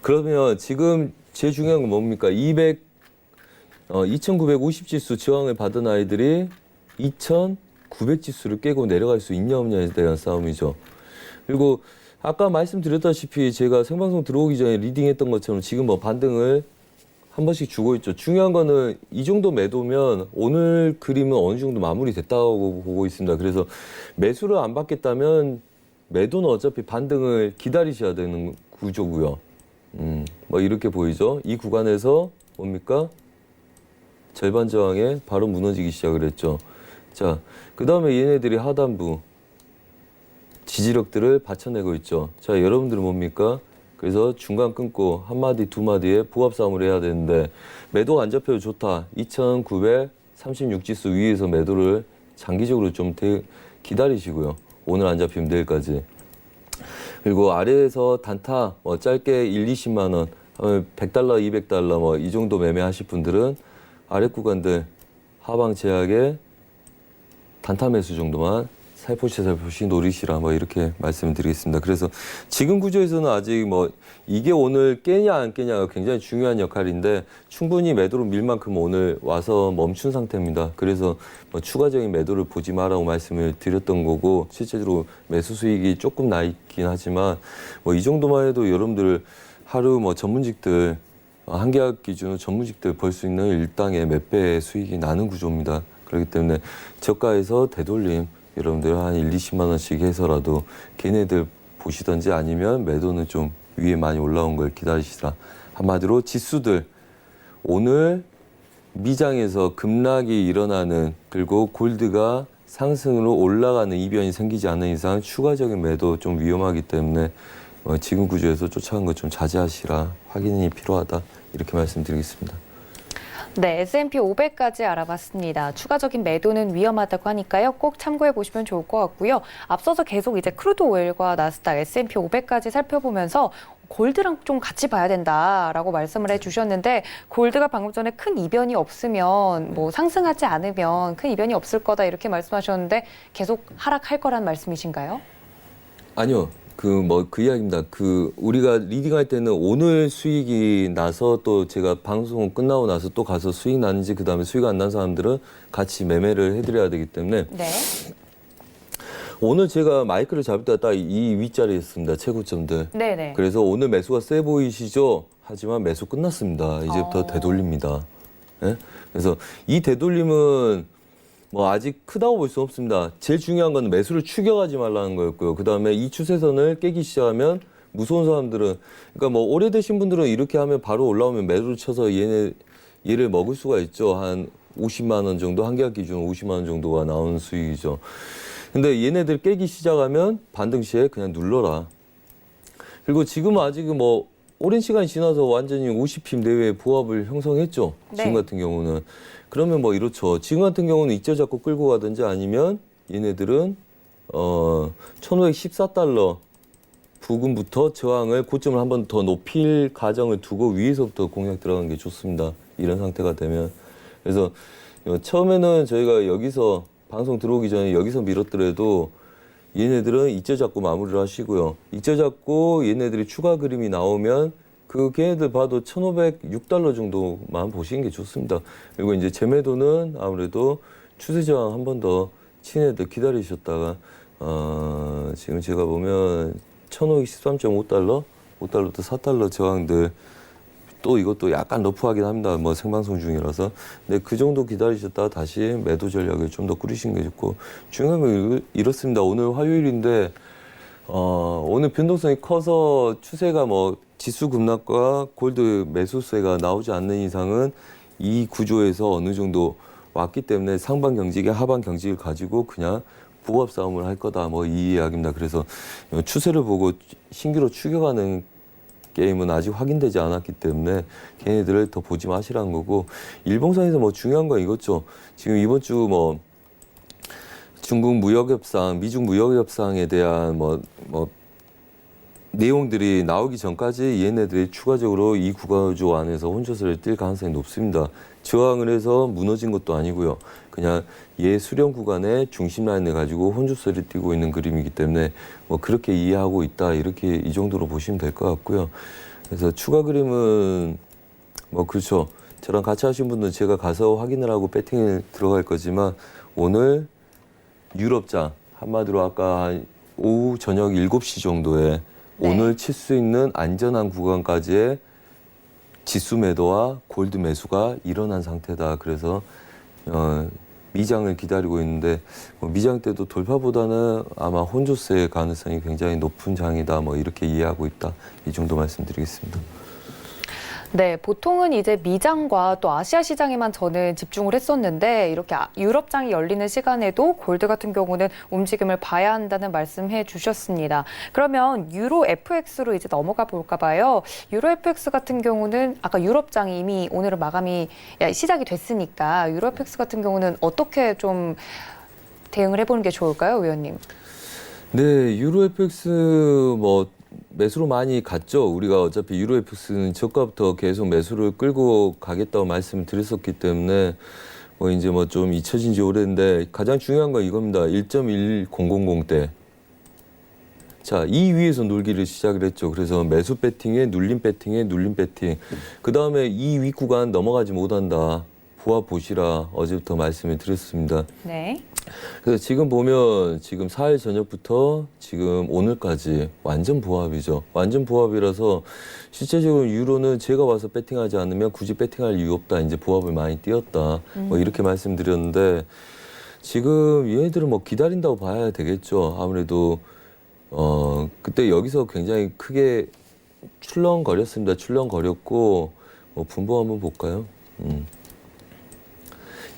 그러면 지금 제일 중요한 건 뭡니까? 2,950 지수 저항을 받은 아이들이 2,900 지수를 깨고 내려갈 수 있냐 없냐에 대한 싸움이죠. 그리고 아까 말씀드렸다시피 제가 생방송 들어오기 전에 리딩했던 것처럼 지금 뭐 반등을 한 번씩 주고 있죠. 중요한 거는 이 정도 매도면 오늘 그림은 어느 정도 마무리됐다고 보고 있습니다. 그래서 매수를 안 받겠다면 매도는 어차피 반등을 기다리셔야 되는 구조고요. 뭐 이렇게 보이죠. 이 구간에서 뭡니까? 절반 저항에 바로 무너지기 시작을 했죠. 자, 그 다음에 얘네들이 하단부 지지력들을 받쳐내고 있죠. 자, 여러분들은 뭡니까? 그래서 중간 끊고 한 마디 두 마디에 부합 싸움을 해야 되는데 매도가 안 잡혀도 좋다. 2936 지수 위에서 매도를 장기적으로 좀 기다리시고요. 오늘 안 잡히면 내일까지. 그리고 아래에서 단타 뭐 짧게 1, 20만 원, 100달러, 200달러 뭐 이 정도 매매하실 분들은 아래 구간들 하방 제약에 단타 매수 정도만 살포시 노리시라 뭐 이렇게 말씀을 드리겠습니다. 그래서 지금 구조에서는 아직 뭐 이게 오늘 깨냐 안 깨냐가 굉장히 중요한 역할인데 충분히 매도로 밀 만큼 오늘 와서 멈춘 상태입니다. 그래서 뭐 추가적인 매도를 보지 마라고 말씀을 드렸던 거고 실제로 매수 수익이 조금 나 있긴 하지만 뭐 이 정도만 해도 여러분들 하루 뭐 전문직들 한 계약 기준으로 전문직들 벌 수 있는 일당의 몇 배의 수익이 나는 구조입니다. 그렇기 때문에 저가에서 되돌림 여러분들 한 1, 20만 원씩 해서라도 걔네들 보시던지 아니면 매도는 좀 위에 많이 올라온 걸 기다리시라. 한마디로 지수들 오늘 미장에서 급락이 일어나는 그리고 골드가 상승으로 올라가는 이변이 생기지 않는 이상 추가적인 매도 좀 위험하기 때문에 지금 구조에서 쫓아간 것 좀 자제하시라. 확인이 필요하다. 이렇게 말씀드리겠습니다. 네, S&P 500까지 알아봤습니다. 추가적인 매도는 위험하다고 하니까요. 꼭 참고해 보시면 좋을 것 같고요. 앞서서 계속 이제 크루드 오일과 나스닥, S&P 500까지 살펴보면서 골드랑 좀 같이 봐야 된다라고 말씀을 해주셨는데 골드가 방금 전에 큰 이변이 없으면 뭐 상승하지 않으면 큰 이변이 없을 거다 이렇게 말씀하셨는데 계속 하락할 거란 말씀이신가요? 아니요. 그 이야기입니다. 우리가 리딩할 때는 오늘 수익이 나서 또 제가 방송 끝나고 나서 또 가서 수익 나는지 그 다음에 수익 안 난 사람들은 같이 매매를 해드려야 되기 때문에 네. 오늘 제가 마이크를 잡을 때가 딱 이 윗자리에 있습니다. 최고점들. 네네. 그래서 오늘 매수가 세 보이시죠? 하지만 매수 끝났습니다. 이제부터 되돌립니다. 예? 그래서 이 되돌림은 뭐 아직 크다고 볼 수 없습니다. 제일 중요한 건 매수를 추격하지 말라는 거였고요. 그 다음에 이 추세선을 깨기 시작하면 무서운 사람들은 그러니까 뭐 오래되신 분들은 이렇게 하면 바로 올라오면 매도를 쳐서 얘를 먹을 수가 있죠. 한 50만 원 정도 한 계약 기준 50만 원 정도가 나오는 수익이죠. 근데 얘네들 깨기 시작하면 반등 시에 그냥 눌러라. 그리고 지금은 아직은 뭐 오랜 시간이 지나서 완전히 50핍 내외의 부합을 형성했죠. 네. 지금 같은 경우는. 그러면 뭐 이렇죠. 지금 같은 경우는 익절 잡고 끌고 가든지 아니면 얘네들은 1514달러 부근부터 저항을 고점을 한 번 더 높일 가정을 두고 위에서부터 공략 들어가는 게 좋습니다. 이런 상태가 되면. 그래서 처음에는 저희가 여기서 방송 들어오기 전에 여기서 밀었더라도 얘네들은 익절 잡고 마무리를 하시고요. 익절 잡고 얘네들이 추가 그림이 나오면 걔네들 봐도 1,506달러 정도만 보시는 게 좋습니다. 그리고 이제 재매도는 아무래도 추세 저항 한 번 더 친애들 기다리셨다가 지금 제가 보면 1,513.5달러, 5달러부터 4달러 저항들 또 이것도 약간 러프하긴 합니다. 뭐 생방송 중이라서. 근데 그 정도 기다리셨다가 다시 매도 전략을 좀 더 꾸리시는 게 좋고 중요한 건 이렇습니다. 오늘 화요일인데 오늘 변동성이 커서 추세가 뭐 지수 급락과 골드 매수세가 나오지 않는 이상은 이 구조에서 어느 정도 왔기 때문에 상반 경직에 하반 경직을 가지고 그냥 부합 싸움을 할 거다. 뭐 이 이야기입니다. 그래서 추세를 보고 신규로 추격하는 게임은 아직 확인되지 않았기 때문에 걔네들을 더 보지 마시라는 거고 일봉상에서 뭐 중요한 건 이거죠. 지금 이번 주 뭐 중국 무역협상, 미중 무역협상에 대한 뭐 내용들이 나오기 전까지 얘네들이 추가적으로 이 구조 안에서 혼조세를 뛸 가능성이 높습니다. 저항을 해서 무너진 것도 아니고요. 그냥 얘 수렴 구간의 중심 라인을 가지고 혼조세를 띄고 있는 그림이기 때문에 뭐 그렇게 이해하고 있다. 이렇게 이 정도로 보시면 될 것 같고요. 그래서 추가 그림은 뭐 그렇죠. 저랑 같이 하신 분들은 제가 가서 확인을 하고 배팅을 들어갈 거지만 오늘 유럽장 한마디로 아까 오후 저녁 7시 정도에 네. 오늘 칠 수 있는 안전한 구간까지의 지수 매도와 골드 매수가 일어난 상태다. 그래서 미장을 기다리고 있는데 미장 때도 돌파보다는 아마 혼조세의 가능성이 굉장히 높은 장이다. 뭐 이렇게 이해하고 있다. 이 정도 말씀드리겠습니다. 네, 보통은 이제 미장과 또 아시아 시장에만 저는 집중을 했었는데 이렇게 유럽장이 열리는 시간에도 골드 같은 경우는 움직임을 봐야 한다는 말씀해 주셨습니다. 그러면 유로 FX로 이제 넘어가 볼까 봐요. 유로 FX 같은 경우는 아까 유럽장이 이미 오늘은 마감이 시작이 됐으니까 유로 FX 같은 경우는 어떻게 좀 대응을 해보는 게 좋을까요, 의원님? 네, 유로 FX 뭐 매수로 많이 갔죠. 우리가 어차피 유로 FX는 저가부터 계속 매수를 끌고 가겠다고 말씀을 드렸었기 때문에 뭐 이제 뭐 좀 잊혀진 지 오래인데 가장 중요한 건 이겁니다. 1.1000대. 자, 이 위에서 놀기를 시작을 했죠. 그래서 매수 배팅에 눌림 배팅에 눌림 배팅. 그 다음에 이 위 구간 넘어가지 못한다. 보아 보시라 어제부터 말씀을 드렸습니다. 네. 그래서 지금 보면 지금 4일 저녁부터 지금 오늘까지 완전 보합이죠. 완전 보합이라서 실제적으로 유로는 제가 와서 배팅하지 않으면 굳이 배팅할 이유 없다. 이제 보합을 많이 띄었다. 뭐 이렇게 말씀드렸는데 지금 얘네들은 뭐 기다린다고 봐야 되겠죠. 아무래도 그때 여기서 굉장히 크게 출렁거렸습니다. 출렁거렸고 분봉 한번 볼까요?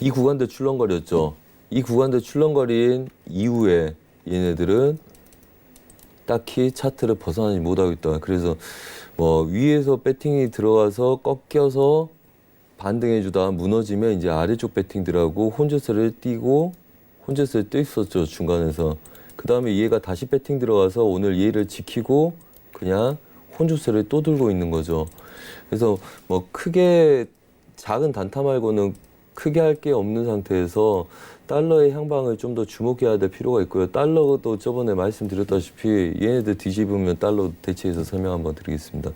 이 구간대 출렁거렸죠. 이 구간대 출렁거린 이후에 얘네들은 딱히 차트를 벗어나지 못하고 있다. 그래서 뭐 위에서 배팅이 들어가서 꺾여서 반등해주다 무너지면 이제 아래쪽 배팅 들어가고 혼조세를 띄고 혼조세를 띄었었죠. 중간에서. 그 다음에 얘가 다시 배팅 들어가서 오늘 얘를 지키고 그냥 혼조세를 또 들고 있는 거죠. 그래서 뭐 크게 작은 단타 말고는 크게 할 게 없는 상태에서 달러의 향방을 좀 더 주목해야 될 필요가 있고요. 달러도 저번에 말씀드렸다시피 얘네들 뒤집으면 달러 대체해서 설명 한번 드리겠습니다.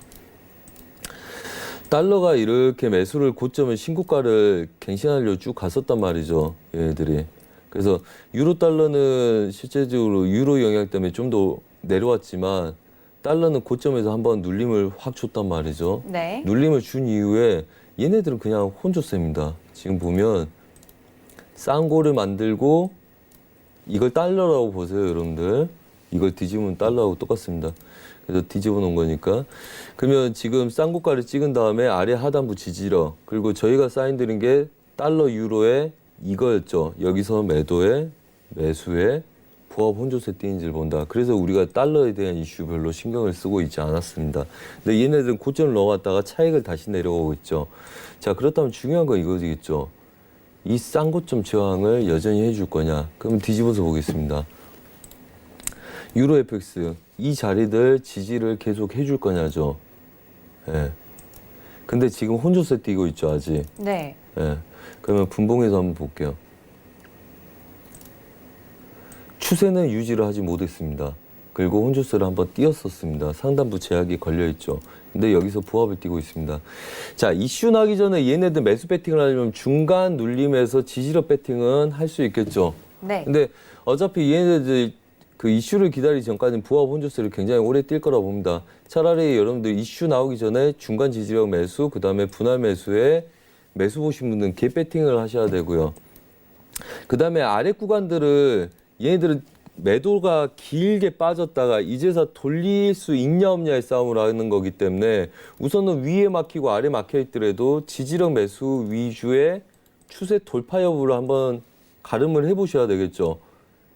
달러가 이렇게 매수를 고점을 신고가를 갱신하려고 쭉 갔었단 말이죠. 얘네들이. 그래서 유로 달러는 실제적으로 유로 영향 때문에 좀 더 내려왔지만 달러는 고점에서 한번 눌림을 확 줬단 말이죠. 네. 눌림을 준 이후에 얘네들은 그냥 혼조세입니다. 지금 보면 쌍고를 만들고 이걸 달러라고 보세요, 여러분들. 이걸 뒤집으면 달러하고 똑같습니다. 그래서 뒤집어 놓은 거니까. 그러면 지금 쌍고가를 찍은 다음에 아래 하단부 지지러 그리고 저희가 사인드린 게 달러 유로에 이거였죠. 여기서 매도에 매수에 부합 혼조세 띄인지를 본다. 그래서 우리가 달러에 대한 이슈 별로 신경을 쓰고 있지 않았습니다. 근데 얘네들은 고점을 넘어갔다가 차익을 다시 내려오고 있죠. 자, 그렇다면 중요한 건 이거겠죠. 이 쌍고점 저항을 여전히 해줄 거냐? 그럼 뒤집어서 보겠습니다. 유로 FX 이 자리들 지지를 계속 해줄 거냐죠. 예. 근데 지금 혼조세 띄고 있죠, 아직. 네. 예. 그러면 분봉해서 한번 볼게요. 추세는 유지를 하지 못했습니다. 그리고 혼조세를 한번 띄었었습니다. 상단부 제약이 걸려있죠. 근데 여기서 부합을 띄고 있습니다. 자, 이슈 나기 전에 얘네들 매수 배팅을 하려면 중간 눌림에서 지지력 배팅은 할 수 있겠죠. 네. 근데 어차피 얘네들 그 이슈를 기다리기 전까지는 부합 혼조세를 굉장히 오래 뛸 거라고 봅니다. 차라리 여러분들 이슈 나오기 전에 중간 지지력 매수, 그 다음에 분할 매수에 매수 보신 분들은 개 배팅을 하셔야 되고요. 그 다음에 아래 구간들을 얘네들은 매도가 길게 빠졌다가 이제서 돌릴 수 있냐 없냐의 싸움을 하는 거기 때문에 우선은 위에 막히고 아래 막혀 있더라도 지지력 매수 위주의 추세 돌파 여부를 한번 가름을 해보셔야 되겠죠.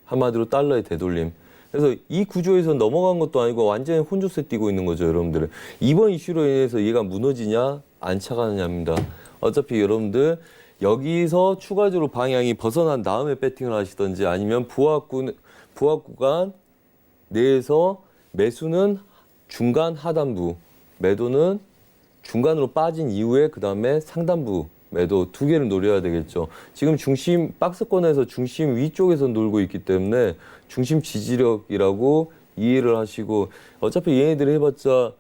한마디로 달러의 되돌림. 그래서 이 구조에서 넘어간 것도 아니고 완전히 혼조세 띄고 있는 거죠, 여러분들. 이번 이슈로 인해서 얘가 무너지냐 안 차가느냐입니다. 어차피 여러분들 여기서 추가적으로 방향이 벗어난 다음에 배팅을 하시든지 아니면 부합 구간 내에서 매수는 중간 하단부, 매도는 중간으로 빠진 이후에 그 다음에 상단부 매도 두 개를 노려야 되겠죠. 지금 중심 박스권에서 중심 위쪽에서 놀고 있기 때문에 중심 지지력이라고 이해를 하시고 어차피 얘네들이 해봤자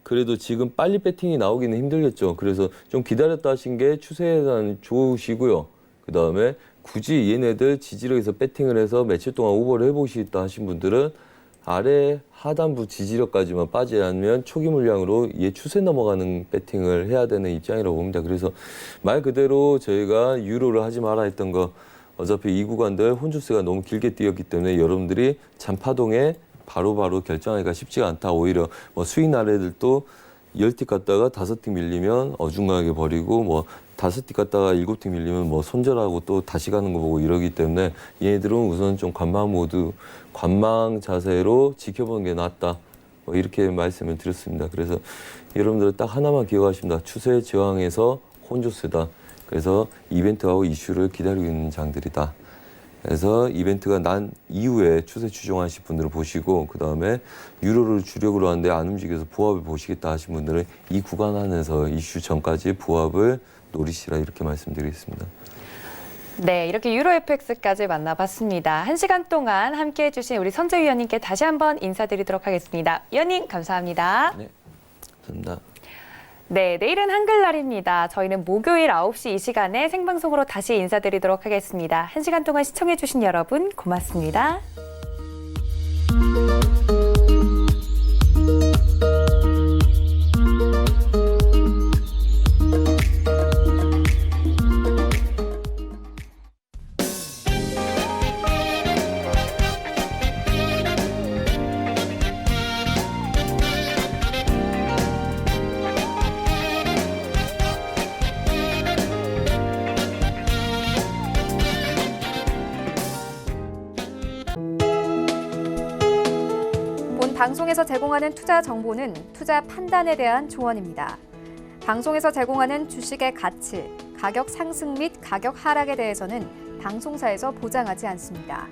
그래도 지금 빨리 배팅이 나오기는 힘들겠죠. 그래서 좀 기다렸다 하신 게 추세에 대한 좋으시고요. 그 다음에 굳이 얘네들 지지력에서 배팅을 해서 며칠 동안 오버를 해보시겠다 하신 분들은 아래 하단부 지지력까지만 빠지지 않으면 초기 물량으로 얘 추세 넘어가는 배팅을 해야 되는 입장이라고 봅니다. 그래서 말 그대로 저희가 유로를 하지 마라 했던 거 어차피 이 구간들 혼주세가 너무 길게 뛰었기 때문에 여러분들이 잔파동에 바로바로 결정하기가 쉽지가 않다. 오히려 뭐 수익 나래들도 10틱 갔다가 5틱 밀리면 어중간하게 버리고 뭐 5틱 갔다가 7틱 밀리면 뭐 손절하고 또 다시 가는 거 보고 이러기 때문에 얘네들은 우선 좀 관망 자세로 지켜보는 게 낫다. 뭐 이렇게 말씀을 드렸습니다. 그래서 여러분들 딱 하나만 기억하십니다. 추세 저항에서 혼조세다. 그래서 이벤트하고 이슈를 기다리고 있는 장들이다. 그래서 이벤트가 난 이후에 추세 추종하실 분들을 보시고 그다음에 유로를 주력으로 하는데 안 움직여서 부합을 보시겠다 하신 분들은 이 구간 안에서 이슈 전까지 부합을 노리시라 이렇게 말씀드리겠습니다. 네, 이렇게 유로 FX까지 만나봤습니다. 1시간 동안 함께해 주신 우리 선재 위원님께 다시 한번 인사드리도록 하겠습니다. 위원님 감사합니다. 네, 감사합니다. 네, 내일은 한글날입니다. 저희는 목요일 9시 이 시간에 생방송으로 다시 인사드리도록 하겠습니다. 1시간 동안 시청해 주신 여러분 고맙습니다. 본 방송에서 제공하는 투자 정보는 투자 판단에 대한 조언입니다. 방송에서 제공하는 주식의 가치, 가격 상승 및 가격 하락에 대해서는 방송사에서 보장하지 않습니다.